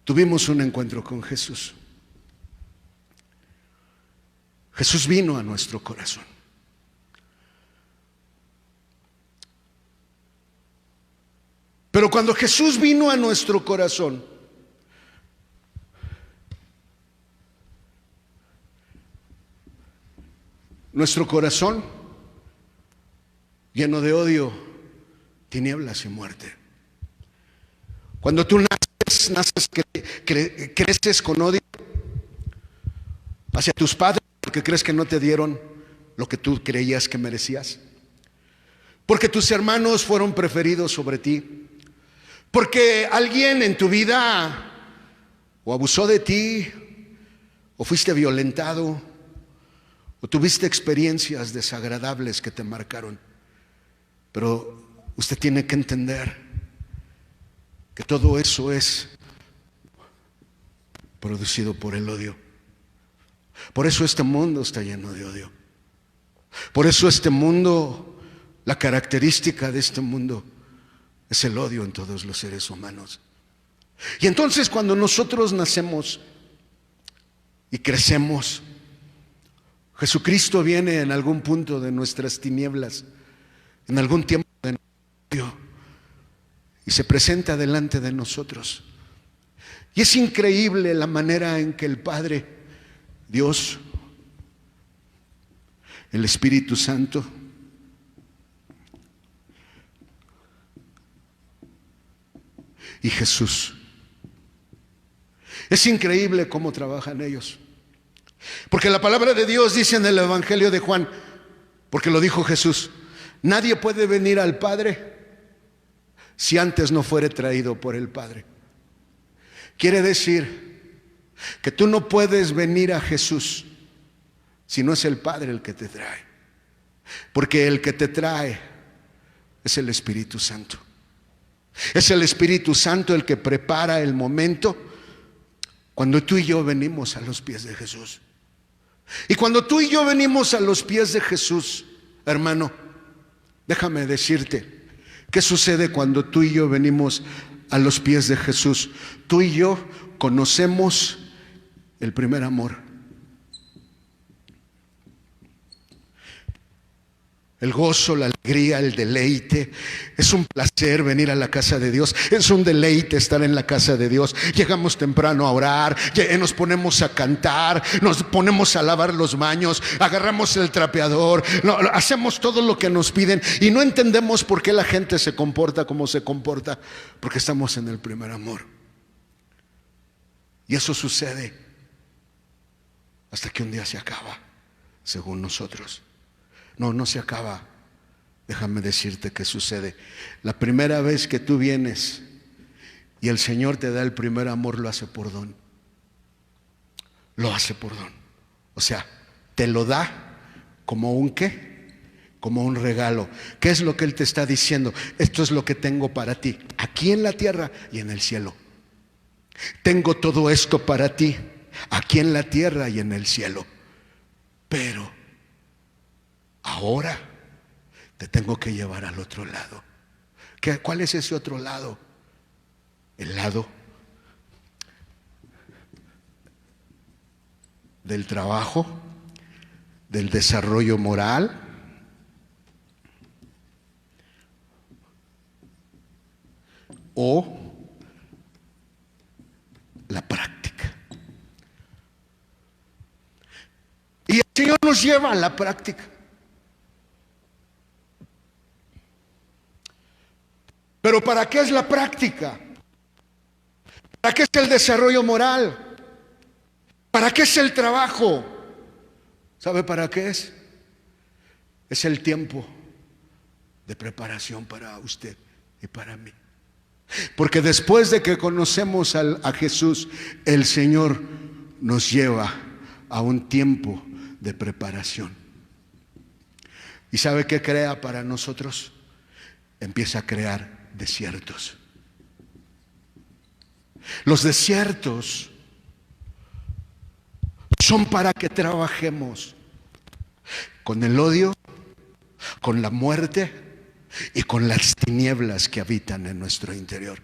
tuvimos un encuentro con Jesús. Jesús vino a nuestro corazón. Pero cuando Jesús vino a nuestro corazón, nuestro corazón, lleno de odio, tinieblas y muerte. Cuando tú creces con odio hacia tus padres porque crees que no te dieron lo que tú creías que merecías, porque tus hermanos fueron preferidos sobre ti, porque alguien en tu vida o abusó de ti, o fuiste violentado, o tuviste experiencias desagradables que te marcaron. Pero usted tiene que entender que todo eso es producido por el odio. Por eso este mundo está lleno de odio. Por eso este mundo, la característica de este mundo es el odio en todos los seres humanos. Y entonces cuando nosotros nacemos y crecemos, Jesucristo viene en algún punto de nuestras tinieblas, en algún tiempo de nuestro odio, y se presenta delante de nosotros. Y es increíble la manera en que el Padre, Dios, el Espíritu Santo, y Jesús, es increíble cómo trabajan ellos. Porque la palabra de Dios dice en el Evangelio de Juan, porque lo dijo Jesús: nadie puede venir al Padre si antes no fuere traído por el Padre. Quiere decir que tú no puedes venir a Jesús si no es el Padre el que te trae. Porque el que te trae es el Espíritu Santo. Es el Espíritu Santo el que prepara el momento cuando tú y yo venimos a los pies de Jesús. Y cuando tú y yo venimos a los pies de Jesús, hermano, déjame decirte, ¿qué sucede cuando tú y yo venimos a los pies de Jesús? Tú y yo conocemos el primer amor. El gozo, la alegría, el deleite. Es un placer venir a la casa de Dios. Es un deleite estar en la casa de Dios. Llegamos temprano a orar, nos ponemos a cantar, nos ponemos a lavar los baños, agarramos el trapeador, hacemos todo lo que nos piden y no entendemos por qué la gente se comporta como se comporta, porque estamos en el primer amor. Y eso sucede hasta que un día se acaba, según nosotros. No se acaba. Déjame decirte qué sucede. La primera vez que tú vienes y el Señor te da el primer amor, lo hace por don. Lo hace por don. O sea, te lo da como un ¿qué? Como un regalo. ¿Qué es lo que Él te está diciendo? Esto es lo que tengo para ti, aquí en la tierra y en el cielo. Tengo todo esto para ti, aquí en la tierra y en el cielo. Pero ahora te tengo que llevar al otro lado. ¿Cuál es ese otro lado? El lado del trabajo, del desarrollo moral, o la práctica. Y el Señor nos lleva a la práctica. Pero ¿para qué es la práctica? ¿Para qué es el desarrollo moral? ¿Para qué es el trabajo? ¿Sabe para qué es? Es el tiempo de preparación para usted y para mí. Porque después de que conocemos a Jesús, el Señor nos lleva a un tiempo de preparación. ¿Y sabe qué crea para nosotros? Empieza a crear desiertos. Los desiertos son para que trabajemos con el odio, con la muerte y con las tinieblas que habitan en nuestro interior.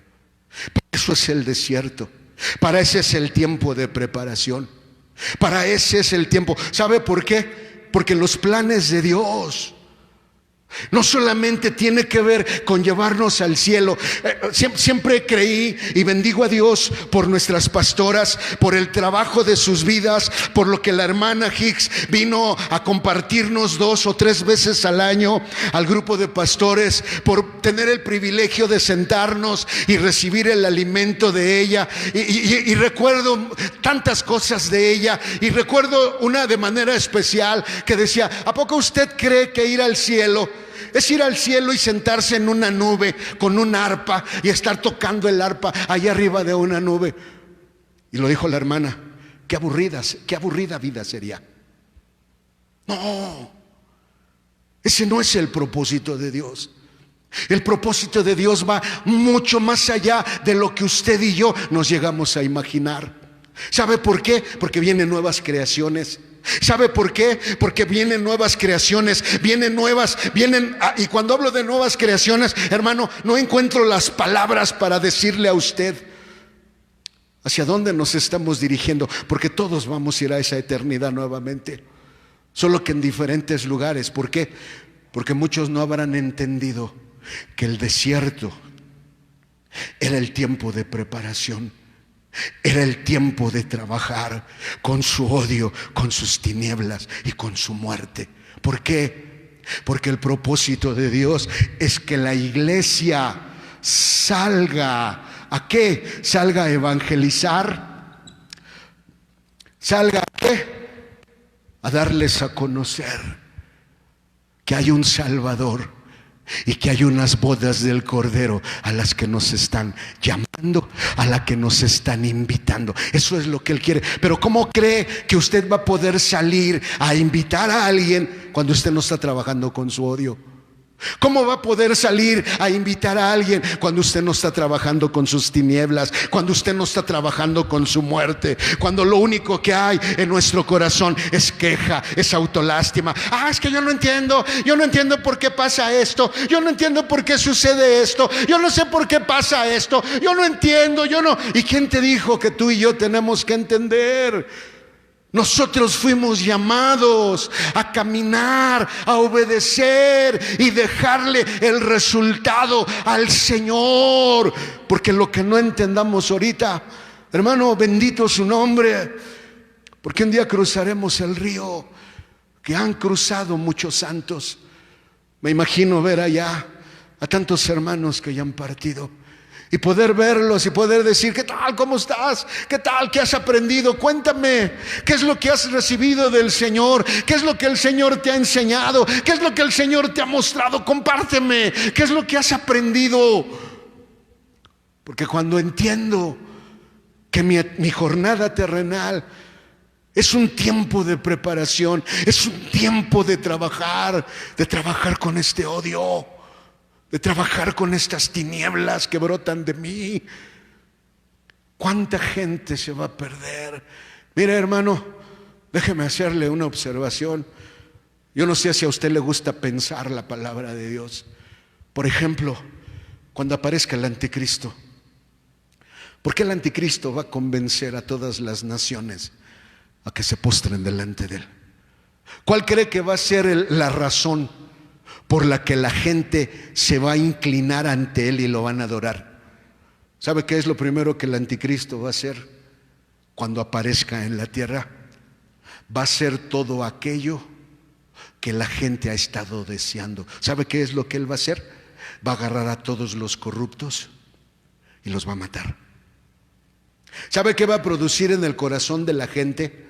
Eso es el desierto. Para ese es el tiempo de preparación. Para ese es el tiempo. ¿Sabe por qué? Porque los planes de Dios no solamente tiene que ver con llevarnos al cielo. Siempre creí y bendigo a Dios por nuestras pastoras, por el trabajo de sus vidas, por lo que la hermana Hicks vino a compartirnos 2 o 3 veces al año al grupo de pastores, por tener el privilegio de sentarnos y recibir el alimento de ella. Y recuerdo tantas cosas de ella, y recuerdo una de manera especial que decía: ¿a poco usted cree que ir al cielo es ir al cielo y sentarse en una nube con un arpa y estar tocando el arpa allá arriba de una nube? Y lo dijo la hermana: qué aburrida vida sería. No, ese no es el propósito de Dios. El propósito de Dios va mucho más allá de lo que usted y yo nos llegamos a imaginar. ¿Sabe por qué? Porque vienen nuevas creaciones. ¿Sabe por qué? Porque vienen nuevas creaciones, y cuando hablo de nuevas creaciones, hermano, no encuentro las palabras para decirle a usted hacia dónde nos estamos dirigiendo, porque todos vamos a ir a esa eternidad nuevamente. solo que en diferentes lugares. ¿Por qué? Porque muchos no habrán entendido que el desierto era el tiempo de preparación, era el tiempo de trabajar con su odio, con sus tinieblas y con su muerte. ¿Por qué? Porque el propósito de Dios es que la iglesia salga. ¿A qué? Salga a evangelizar. ¿Salga a qué? A darles a conocer que hay un Salvador y que hay unas bodas del Cordero a las que nos están llamando, a las que nos están invitando. Eso es lo que Él quiere. Pero ¿cómo cree que usted va a poder salir a invitar a alguien cuando usted no está trabajando con su odio? ¿Cómo va a poder salir a invitar a alguien cuando usted no está trabajando con sus tinieblas, cuando usted no está trabajando con su muerte, cuando lo único que hay en nuestro corazón es queja, es autolástima? Es que yo no entiendo por qué pasa esto, yo no entiendo por qué sucede esto, yo no sé por qué pasa esto, yo no entiendo, yo no. ¿Y quién te dijo que tú y yo tenemos que entender? Nosotros fuimos llamados a caminar, a obedecer y dejarle el resultado al Señor. Porque lo que no entendamos ahorita, hermano, bendito su nombre, porque un día cruzaremos el río que han cruzado muchos santos. Me imagino ver allá a tantos hermanos que ya han partido y poder verlos y poder decir: ¿qué tal? ¿Cómo estás? ¿Qué tal? ¿Qué has aprendido? Cuéntame, ¿qué es lo que has recibido del Señor? ¿Qué es lo que el Señor te ha enseñado? ¿Qué es lo que el Señor te ha mostrado? Compárteme, ¿qué es lo que has aprendido? Porque cuando entiendo que mi jornada terrenal es un tiempo de preparación, es un tiempo de trabajar con este odio, de trabajar con estas tinieblas que brotan de mí. ¿Cuánta gente se va a perder? Mire, hermano, déjeme hacerle una observación. Yo no sé si a usted le gusta pensar la palabra de Dios. Por ejemplo, cuando aparezca el anticristo, ¿por qué el anticristo va a convencer a todas las naciones a que se postren delante de él? ¿Cuál cree que va a ser la razón por la que la gente se va a inclinar ante él y lo van a adorar? ¿Sabe qué es lo primero que el anticristo va a hacer cuando aparezca en la tierra? Va a hacer todo aquello que la gente ha estado deseando. ¿Sabe qué es lo que él va a hacer? Va a agarrar a todos los corruptos y los va a matar. ¿Sabe qué va a producir en el corazón de la gente?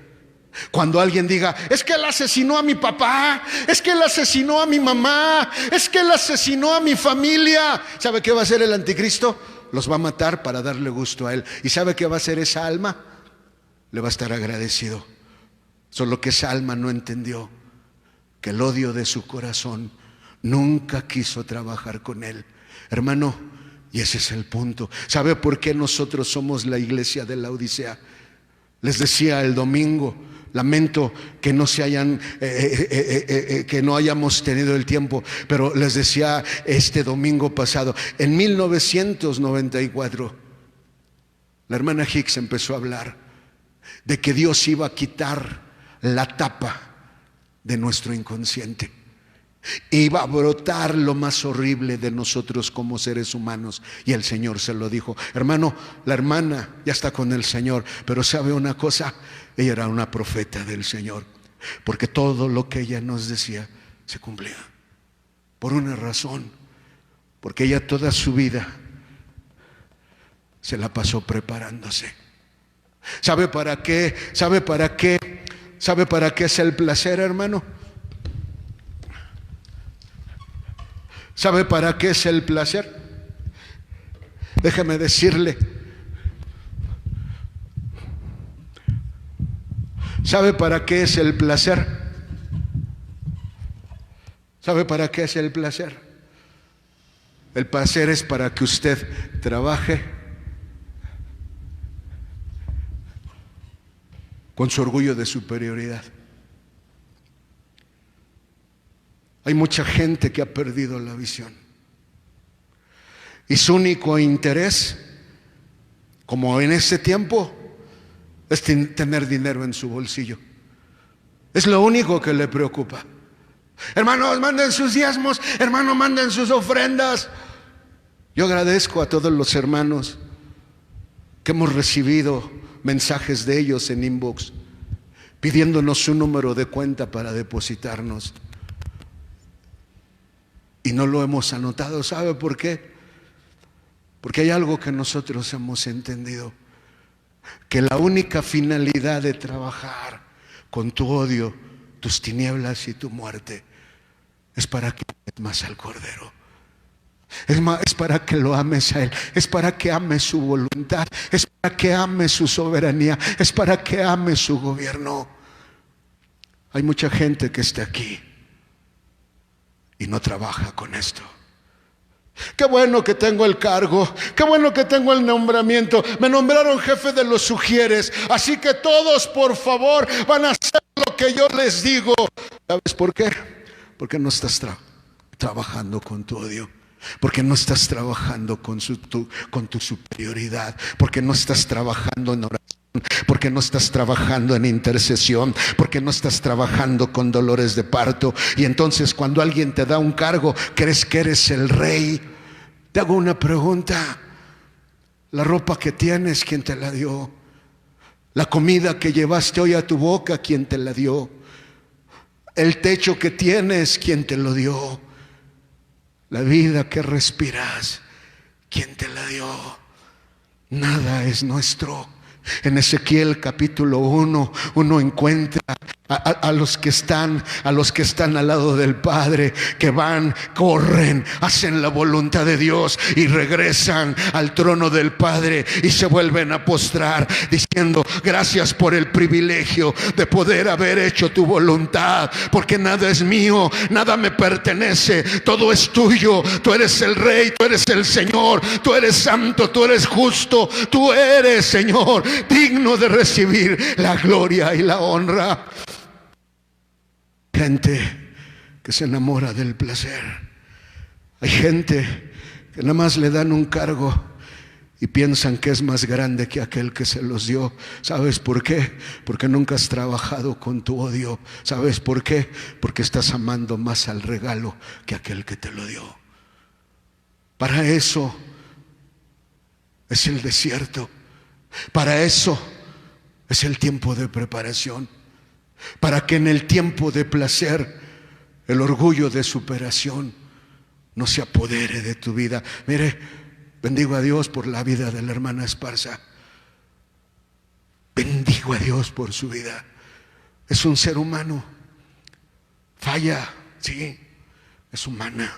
Cuando alguien diga: es que él asesinó a mi papá, es que él asesinó a mi mamá, es que él asesinó a mi familia. ¿Sabe qué va a hacer el anticristo? Los va a matar para darle gusto a él. ¿Y sabe qué va a hacer esa alma? Le va a estar agradecido. Solo que esa alma no entendió que el odio de su corazón nunca quiso trabajar con él. Hermano, y ese es el punto. ¿Sabe por qué nosotros somos la iglesia de la Odisea? Les decía el domingo, lamento que no se hayan, que no hayamos tenido el tiempo, pero les decía este domingo pasado, en 1994, la hermana Hicks empezó a hablar de que Dios iba a quitar la tapa de nuestro inconsciente. Iba a brotar lo más horrible de nosotros como seres humanos. Y el Señor se lo dijo. Hermano, la hermana ya está con el Señor, pero ¿sabe una cosa? Ella era una profeta del Señor, porque todo lo que ella nos decía se cumplía. Por una razón, porque ella toda su vida se la pasó preparándose. ¿Sabe para qué? ¿Sabe para qué? ¿Sabe para qué es el placer, hermano? ¿Sabe para qué es el placer? Déjeme decirle. ¿Sabe para qué es el placer? ¿Sabe para qué es el placer? El placer es para que usted trabaje con su orgullo de superioridad. Hay mucha gente que ha perdido la visión y su único interés, como en este tiempo, es tener dinero en su bolsillo. Es lo único que le preocupa. Hermanos, manden sus diezmos. Hermano, manden sus ofrendas. Yo agradezco a todos los hermanos que hemos recibido mensajes de ellos en inbox pidiéndonos su número de cuenta para depositarnos. Y no lo hemos anotado. ¿Sabe por qué? Porque hay algo que nosotros hemos entendido: que la única finalidad de trabajar con tu odio, tus tinieblas y tu muerte es para que ames más al Cordero. Es para que lo ames a Él, es para que ames su voluntad, es para que ames su soberanía, es para que ames su gobierno. Hay mucha gente que está aquí y no trabaja con esto. Qué bueno que tengo el cargo, qué bueno que tengo el nombramiento, me nombraron jefe de los sugieres, así que todos por favor van a hacer lo que yo les digo. ¿Sabes por qué? Porque no estás trabajando con tu odio, porque no estás trabajando con tu superioridad, porque no estás trabajando en oración, porque no estás trabajando en intercesión, porque no estás trabajando con dolores de parto. Y entonces cuando alguien te da un cargo, crees que eres el rey. Te hago una pregunta: la ropa que tienes, ¿quién te la dio? La comida que llevaste hoy a tu boca, ¿quién te la dio? El techo que tienes, ¿quién te lo dio? La vida que respiras, ¿quién te la dio? Nada es nuestro. En Ezequiel capítulo 1, uno encuentra a los que están al lado del Padre, que van, corren, hacen la voluntad de Dios y regresan al trono del Padre y se vuelven a postrar diciendo: gracias por el privilegio de poder haber hecho tu voluntad, porque nada es mío, nada me pertenece, todo es tuyo. Tú eres el Rey, tú eres el Señor, tú eres santo, tú eres justo, tú eres, Señor, digno de recibir la gloria y la honra. Gente que se enamora del placer. Hay gente que nada más le dan un cargo y piensan que es más grande que aquel que se los dio. ¿Sabes por qué? Porque nunca has trabajado con tu odio. ¿Sabes por qué? Porque estás amando más al regalo que aquel que te lo dio. Para eso es el desierto. Para eso es el tiempo de preparación. Para que en el tiempo de placer el orgullo de superación no se apodere de tu vida. Mire, bendigo a Dios por la vida de la hermana Esparza. Bendigo a Dios por su vida. Es un ser humano. Falla, sí, es humana.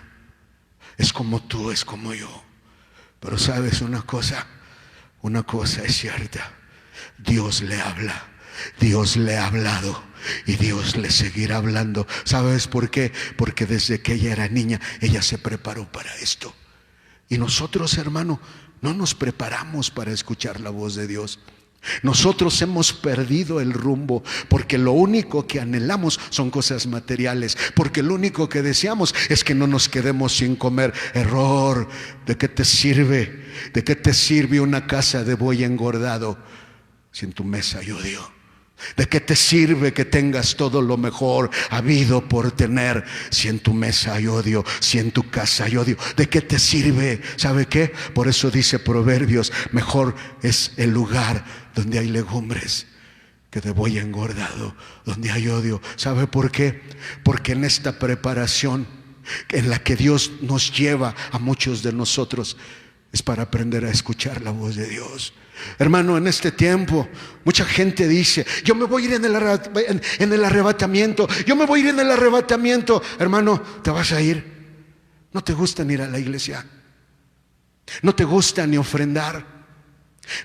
Es como tú, es como yo. Pero sabes una cosa es cierta: Dios le habla, Dios le ha hablado y Dios le seguirá hablando. ¿Sabes por qué? Porque desde que ella era niña, ella se preparó para esto. Y nosotros, hermano, no nos preparamos para escuchar la voz de Dios. Nosotros hemos perdido el rumbo, porque lo único que anhelamos son cosas materiales, porque lo único que deseamos es que no nos quedemos sin comer. Error. ¿De qué te sirve? ¿De qué te sirve una casa de buey engordado si en tu mesa hay odio? ¿De qué te sirve que tengas todo lo mejor habido por tener si en tu mesa hay odio, si en tu casa hay odio? ¿De qué te sirve? ¿Sabe qué? Por eso dice Proverbios: mejor es el lugar donde hay legumbres que de buey engordado, donde hay odio. ¿Sabe por qué? Porque en esta preparación en la que Dios nos lleva a muchos de nosotros es para aprender a escuchar la voz de Dios. Hermano, en este tiempo mucha gente dice: yo me voy a ir en el arrebatamiento, yo me voy a ir en el arrebatamiento. Hermano, te vas a ir. No te gusta ni ir a la iglesia, no te gusta ni ofrendar,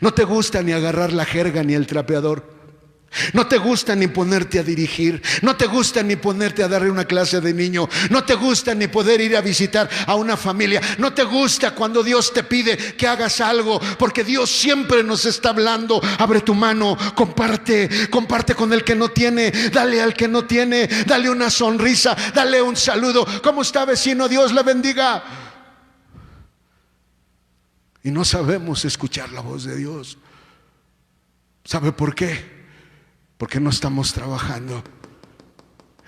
no te gusta ni agarrar la jerga ni el trapeador, no te gusta ni ponerte a dirigir, no te gusta ni ponerte a darle una clase de niño, no te gusta ni poder ir a visitar a una familia, no te gusta cuando Dios te pide que hagas algo, porque Dios siempre nos está hablando. Abre tu mano, comparte con el que no tiene, dale al que no tiene, dale una sonrisa, dale un saludo. ¿Cómo está, vecino? Dios le bendiga. Y no sabemos escuchar la voz de Dios. ¿Sabe por qué? Porque no estamos trabajando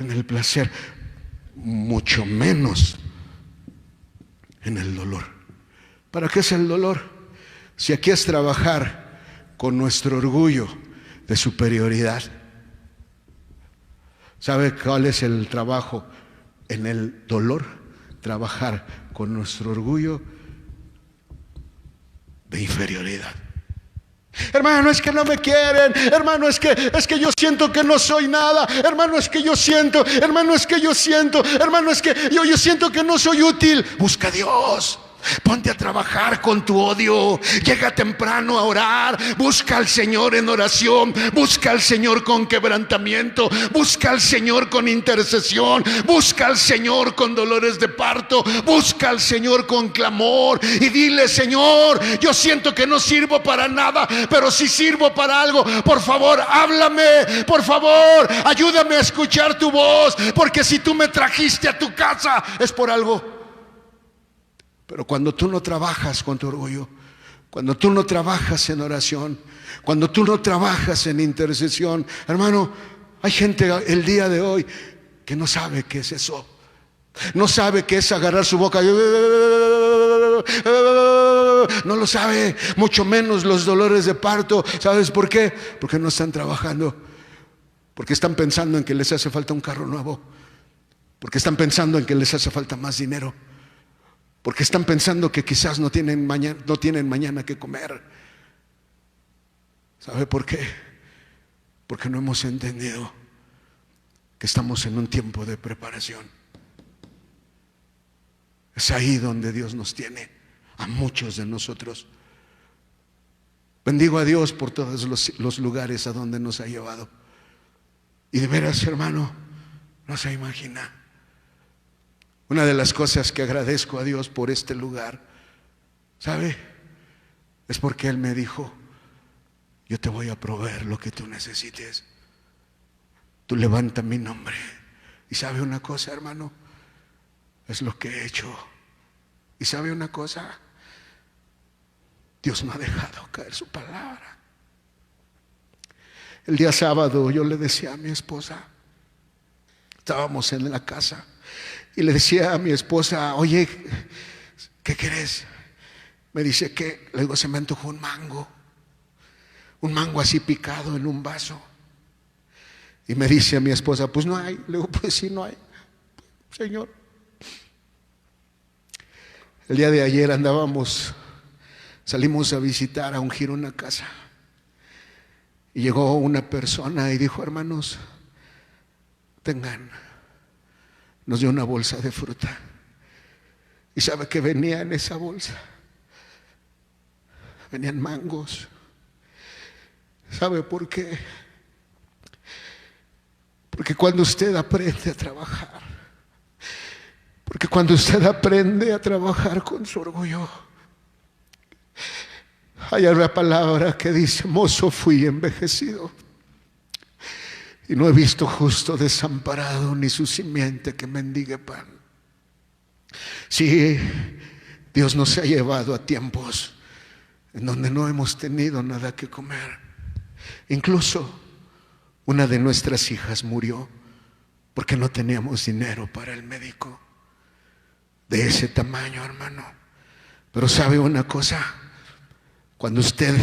en el placer, mucho menos en el dolor. ¿Para qué es el dolor? Si aquí es trabajar con nuestro orgullo de superioridad. ¿Sabe cuál es el trabajo en el dolor? Trabajar con nuestro orgullo de inferioridad. Hermano, es que no me quieren. Hermano, es que yo siento que no soy nada. Hermano, es que yo siento. Hermano, es que yo siento. Hermano, es que yo siento que no soy útil. Busca a Dios. Ponte a trabajar con tu odio. Llega temprano a orar. Busca al Señor en oración. Busca al Señor con quebrantamiento. Busca al Señor con intercesión. Busca al Señor con dolores de parto. Busca al Señor con clamor. Y dile: Señor, yo siento que no sirvo para nada, pero si sirvo para algo, por favor, háblame. Por favor, ayúdame a escuchar tu voz. Porque si tú me trajiste a tu casa, es por algo. Pero cuando tú no trabajas con tu orgullo, cuando tú no trabajas en oración, cuando tú no trabajas en intercesión, hermano, hay gente el día de hoy que no sabe qué es eso. No sabe qué es agarrar su boca. No lo sabe, mucho menos los dolores de parto. ¿Sabes por qué? Porque no están trabajando. Porque están pensando en que les hace falta un carro nuevo. Porque están pensando en que les hace falta más dinero. Porque están pensando que quizás no tienen mañana que comer. ¿Sabe por qué? Porque no hemos entendido que estamos en un tiempo de preparación. Es ahí donde Dios nos tiene, a muchos de nosotros. Bendigo a Dios por todos los lugares a donde nos ha llevado. Y de veras, hermano, no se imagina. Una de las cosas que agradezco a Dios por este lugar, ¿sabe? Es porque Él me dijo: yo te voy a proveer lo que tú necesites. Tú levanta mi nombre. Y sabe una cosa, hermano, es lo que he hecho. Y sabe una cosa, Dios no ha dejado caer su palabra. El día sábado yo le decía a mi esposa, estábamos en la casa, y le decía a mi esposa: oye, ¿qué querés? Me dice que, le digo, se me antojó un mango así picado en un vaso. Y me dice a mi esposa: pues no hay. Le digo: pues sí, no hay, Señor. El día de ayer salimos a visitar, a ungir una casa. Y llegó una persona y dijo: hermanos, tengan. Nos dio una bolsa de fruta. ¿Y sabe qué venía en esa bolsa? Venían mangos. ¿Sabe por qué? Porque cuando usted aprende a trabajar, porque cuando usted aprende a trabajar con su orgullo, hay una palabra que dice: mozo fui envejecido, y no he visto justo desamparado, ni su simiente que mendigue pan. Sí, Dios nos ha llevado a tiempos en donde no hemos tenido nada que comer. Incluso una de nuestras hijas murió porque no teníamos dinero para el médico. De ese tamaño, hermano. Pero sabe una cosa, cuando usted,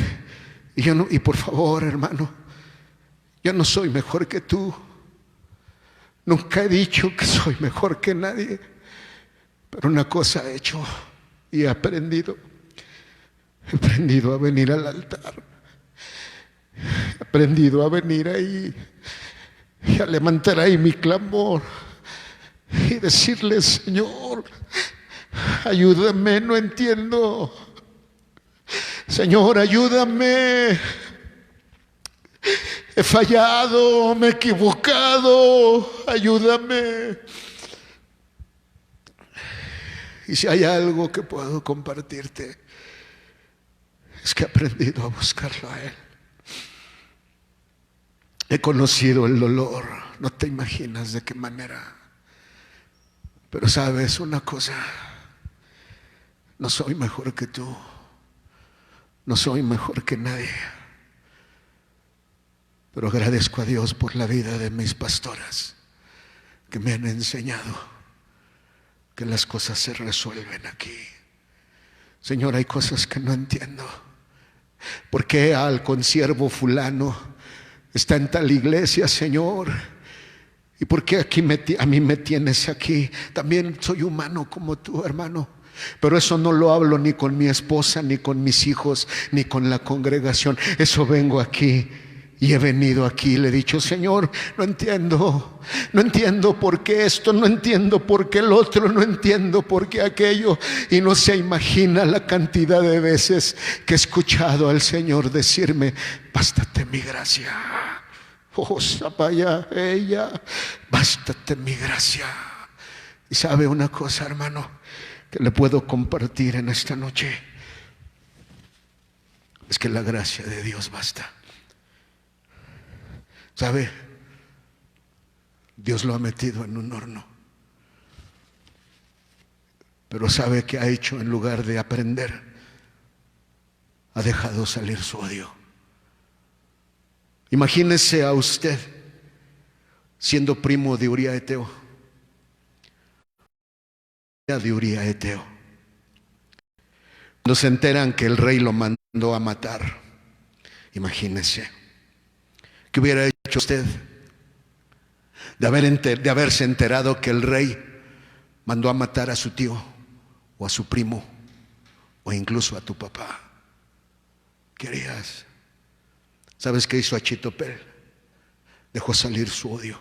y por favor, hermano, yo no soy mejor que tú. Nunca he dicho que soy mejor que nadie. Pero una cosa he hecho y he aprendido. He aprendido a venir al altar. He aprendido a venir ahí y a levantar ahí mi clamor y decirle: Señor, ayúdame, no entiendo. Señor, ayúdame. He fallado, me he equivocado, ayúdame. Y si hay algo que puedo compartirte, es que he aprendido a buscarlo a Él. He conocido el dolor, no te imaginas de qué manera. Pero sabes una cosa, no soy mejor que tú, no soy mejor que nadie. Pero agradezco a Dios por la vida de mis pastoras, que me han enseñado que las cosas se resuelven aquí. Señor, hay cosas que no entiendo. ¿Por qué al consiervo fulano está en tal iglesia, Señor? ¿Y por qué a mí me tienes aquí? También soy humano como tú, hermano. Pero eso no lo hablo ni con mi esposa, ni con mis hijos, ni con la congregación. Eso vengo aquí y he venido aquí y le he dicho: Señor, no entiendo por qué esto, no entiendo por qué el otro, no entiendo por qué aquello. Y no se imagina la cantidad de veces que he escuchado al Señor decirme: bástate mi gracia. Oh, Zapaya, ella, bástate mi gracia. Y sabe una cosa, hermano, que le puedo compartir en esta noche, es que la gracia de Dios basta. ¿Sabe? Dios lo ha metido en un horno, pero ¿sabe qué ha hecho? En lugar de aprender, ha dejado salir su odio. Imagínese a usted siendo primo de Uría Eteo, cuando se enteran que el rey lo mandó a matar. Imagínese, ¿qué hubiera hecho usted de haberse enterado que el rey mandó a matar a su tío o a su primo o incluso a tu papá? ¿Qué harías? ¿Sabes qué hizo Achitopel? Dejó salir su odio.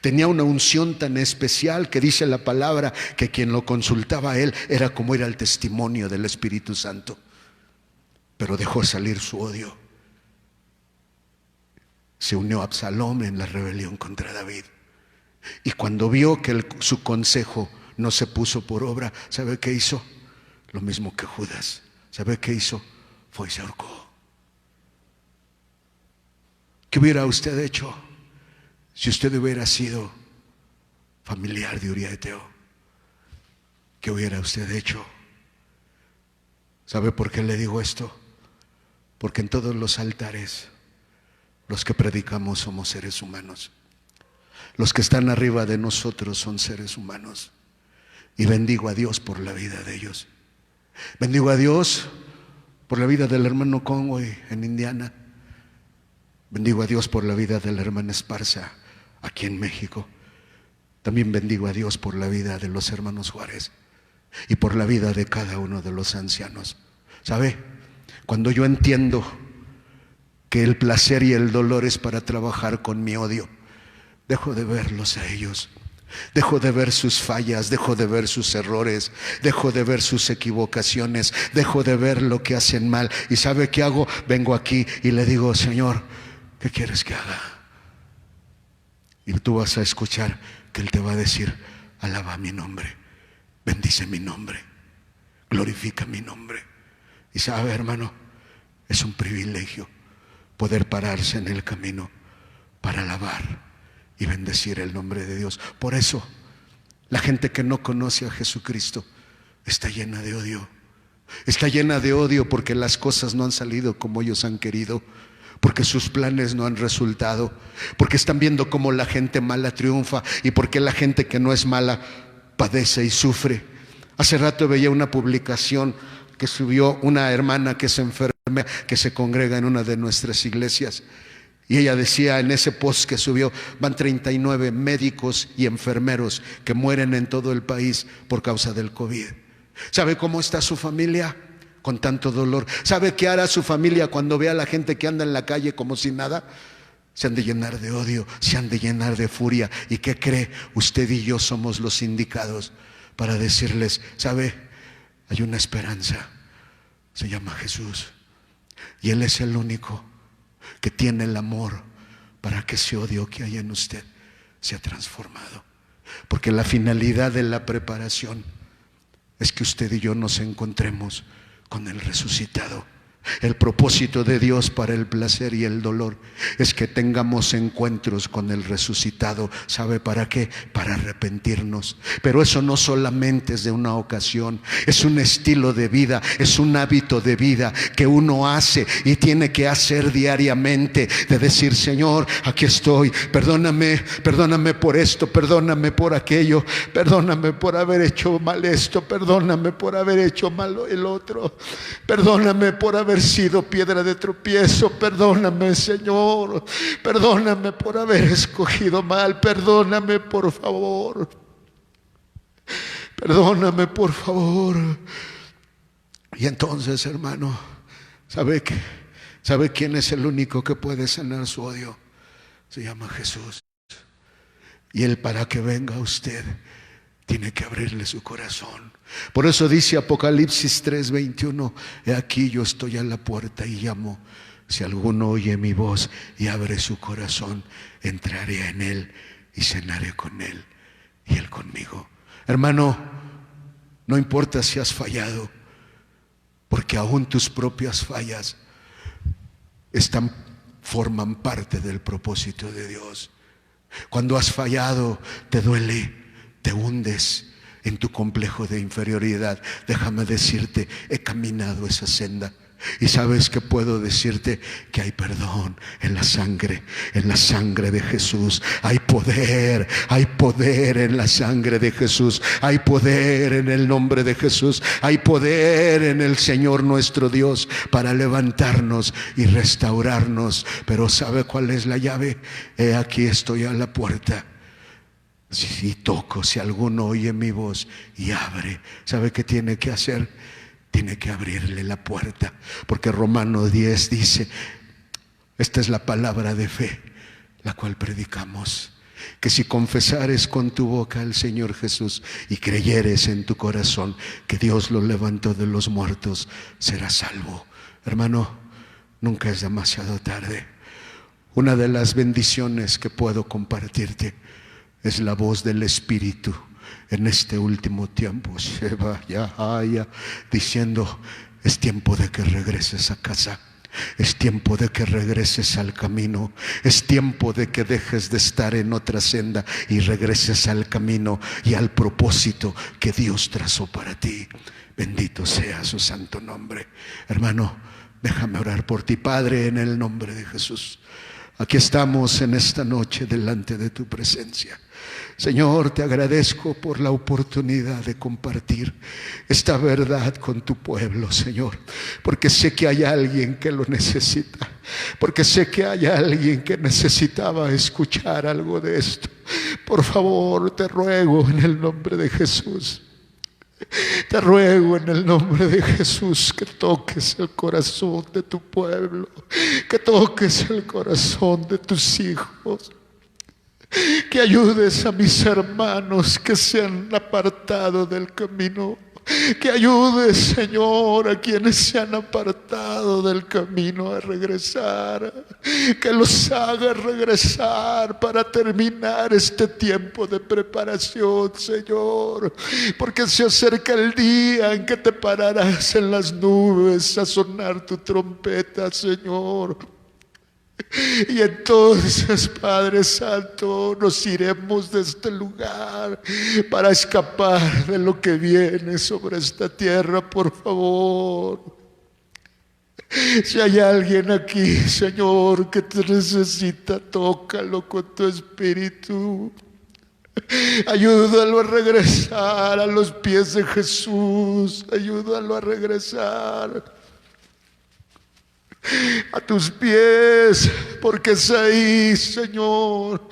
Tenía una unción tan especial que dice la palabra que quien lo consultaba a él era como ir al testimonio del Espíritu Santo. Pero dejó salir su odio. Se unió a Absalón en la rebelión contra David. Y cuando vio que su consejo no se puso por obra, ¿sabe qué hizo? Lo mismo que Judas. ¿Sabe qué hizo? Fue y se ahorcó. ¿Qué hubiera usted hecho si usted hubiera sido familiar de Uría Eteo? ¿Qué hubiera usted hecho? ¿Sabe por qué le digo esto? Porque en todos los altares los que predicamos somos seres humanos. Los que están arriba de nosotros son seres humanos. Y bendigo a Dios por la vida de ellos. Bendigo a Dios por la vida del hermano Conway en Indiana. Bendigo a Dios por la vida de la hermana Esparza aquí en México. También bendigo a Dios por la vida de los hermanos Juárez y por la vida de cada uno de los ancianos. ¿Sabe? Cuando yo entiendo que el placer y el dolor es para trabajar con mi odio, dejo de verlos a ellos. Dejo de ver sus fallas, dejo de ver sus errores, dejo de ver sus equivocaciones, dejo de ver lo que hacen mal. ¿Y sabe qué hago? Vengo aquí y le digo: Señor, ¿qué quieres que haga? Y tú vas a escuchar que Él te va a decir: alaba mi nombre, bendice mi nombre, glorifica mi nombre. Y sabe, hermano, es un privilegio poder pararse en el camino para alabar y bendecir el nombre de Dios. Por eso la gente que no conoce a Jesucristo está llena de odio. Está llena de odio porque las cosas no han salido como ellos han querido, porque sus planes no han resultado, porque están viendo cómo la gente mala triunfa y porque la gente que no es mala padece y sufre. Hace rato veía una publicación que subió una hermana que es enferma, que se congrega en una de nuestras iglesias. Y ella decía en ese post que subió: van 39 médicos y enfermeros que mueren en todo el país por causa del COVID. ¿Sabe cómo está su familia? Con tanto dolor. ¿Sabe qué hará su familia cuando vea a la gente que anda en la calle como si nada? Se han de llenar de odio, se han de llenar de furia. ¿Y qué cree? Usted y yo somos los indicados para decirles: ¿sabe? Hay una esperanza, se llama Jesús, y Él es el único que tiene el amor para que ese odio que hay en usted sea transformado. Porque la finalidad de la preparación es que usted y yo nos encontremos con el resucitado El propósito de Dios para el placer y el dolor es que tengamos encuentros con el resucitado. ¿Sabe para qué? Para arrepentirnos. Pero eso no solamente es de una ocasión, es un estilo de vida, es un hábito de vida que uno hace y tiene que hacer diariamente, de decir: Señor, aquí estoy, perdóname por esto, perdóname por aquello, perdóname por haber hecho mal esto, perdóname por haber hecho mal el otro, perdóname por haber sido piedra de tropiezo, perdóname, Señor, perdóname por haber escogido mal, perdóname por favor, perdóname por favor. Y entonces, hermano, ¿sabe quién es el único que puede sanar su odio? Se llama Jesús. Y Él, para que venga a usted, tiene que abrirle su corazón. Por eso dice Apocalipsis 3:21: he aquí, yo estoy a la puerta y llamo. Si alguno oye mi voz y abre su corazón, entraré en él y cenaré con él y él conmigo. Hermano, no importa si has fallado, porque aún tus propias fallas forman parte del propósito de Dios. Cuando has fallado, te duele, te hundes en tu complejo de inferioridad. Déjame decirte, he caminado esa senda. Y sabes que puedo decirte que hay perdón en la sangre de Jesús. Hay poder en la sangre de Jesús. Hay poder en el nombre de Jesús. Hay poder en el Señor nuestro Dios para levantarnos y restaurarnos. Pero ¿sabe cuál es la llave? He aquí, estoy a la puerta. Si toco, si alguno oye mi voz y abre, ¿sabe qué tiene que hacer? Tiene que abrirle la puerta, porque Romanos 10 dice: esta es la palabra de fe, la cual predicamos, que si confesares con tu boca al Señor Jesús y creyeres en tu corazón que Dios lo levantó de los muertos, serás salvo. Hermano, nunca es demasiado tarde. Una de las bendiciones que puedo compartirte es la voz del Espíritu en este último tiempo, diciendo: es tiempo de que regreses a casa. Es tiempo de que regreses al camino. Es tiempo de que dejes de estar en otra senda y regreses al camino y al propósito que Dios trazó para ti. Bendito sea su santo nombre. Hermano, déjame orar por ti. Padre, en el nombre de Jesús, aquí estamos en esta noche delante de tu presencia. Señor, te agradezco por la oportunidad de compartir esta verdad con tu pueblo, Señor, porque sé que hay alguien que lo necesita, porque sé que hay alguien que necesitaba escuchar algo de esto. Por favor, te ruego en el nombre de Jesús, te ruego en el nombre de Jesús que toques el corazón de tu pueblo, que toques el corazón de tus hijos, que ayudes a mis hermanos que se han apartado del camino, que ayudes, Señor, a quienes se han apartado del camino a regresar, que los hagas regresar para terminar este tiempo de preparación, Señor, porque se acerca el día en que te pararás en las nubes a sonar tu trompeta, Señor. Y entonces, Padre Santo, nos iremos de este lugar para escapar de lo que viene sobre esta tierra. Por favor, si hay alguien aquí, Señor, que te necesita, tócalo con tu espíritu. Ayúdalo a regresar a los pies de Jesús. Ayúdalo a regresar a tus pies, porque es ahí, Señor,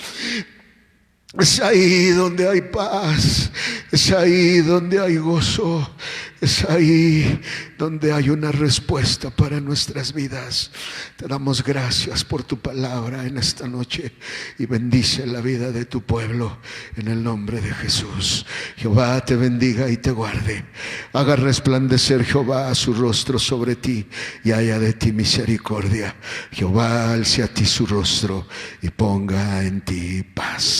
es ahí donde hay paz, es ahí donde hay gozo, es ahí donde hay una respuesta para nuestras vidas. Te damos gracias por tu palabra en esta noche y bendice la vida de tu pueblo en el nombre de Jesús. Jehová te bendiga y te guarde. Haga resplandecer Jehová su rostro sobre ti y haya de ti misericordia. Jehová alce a ti su rostro y ponga en ti paz.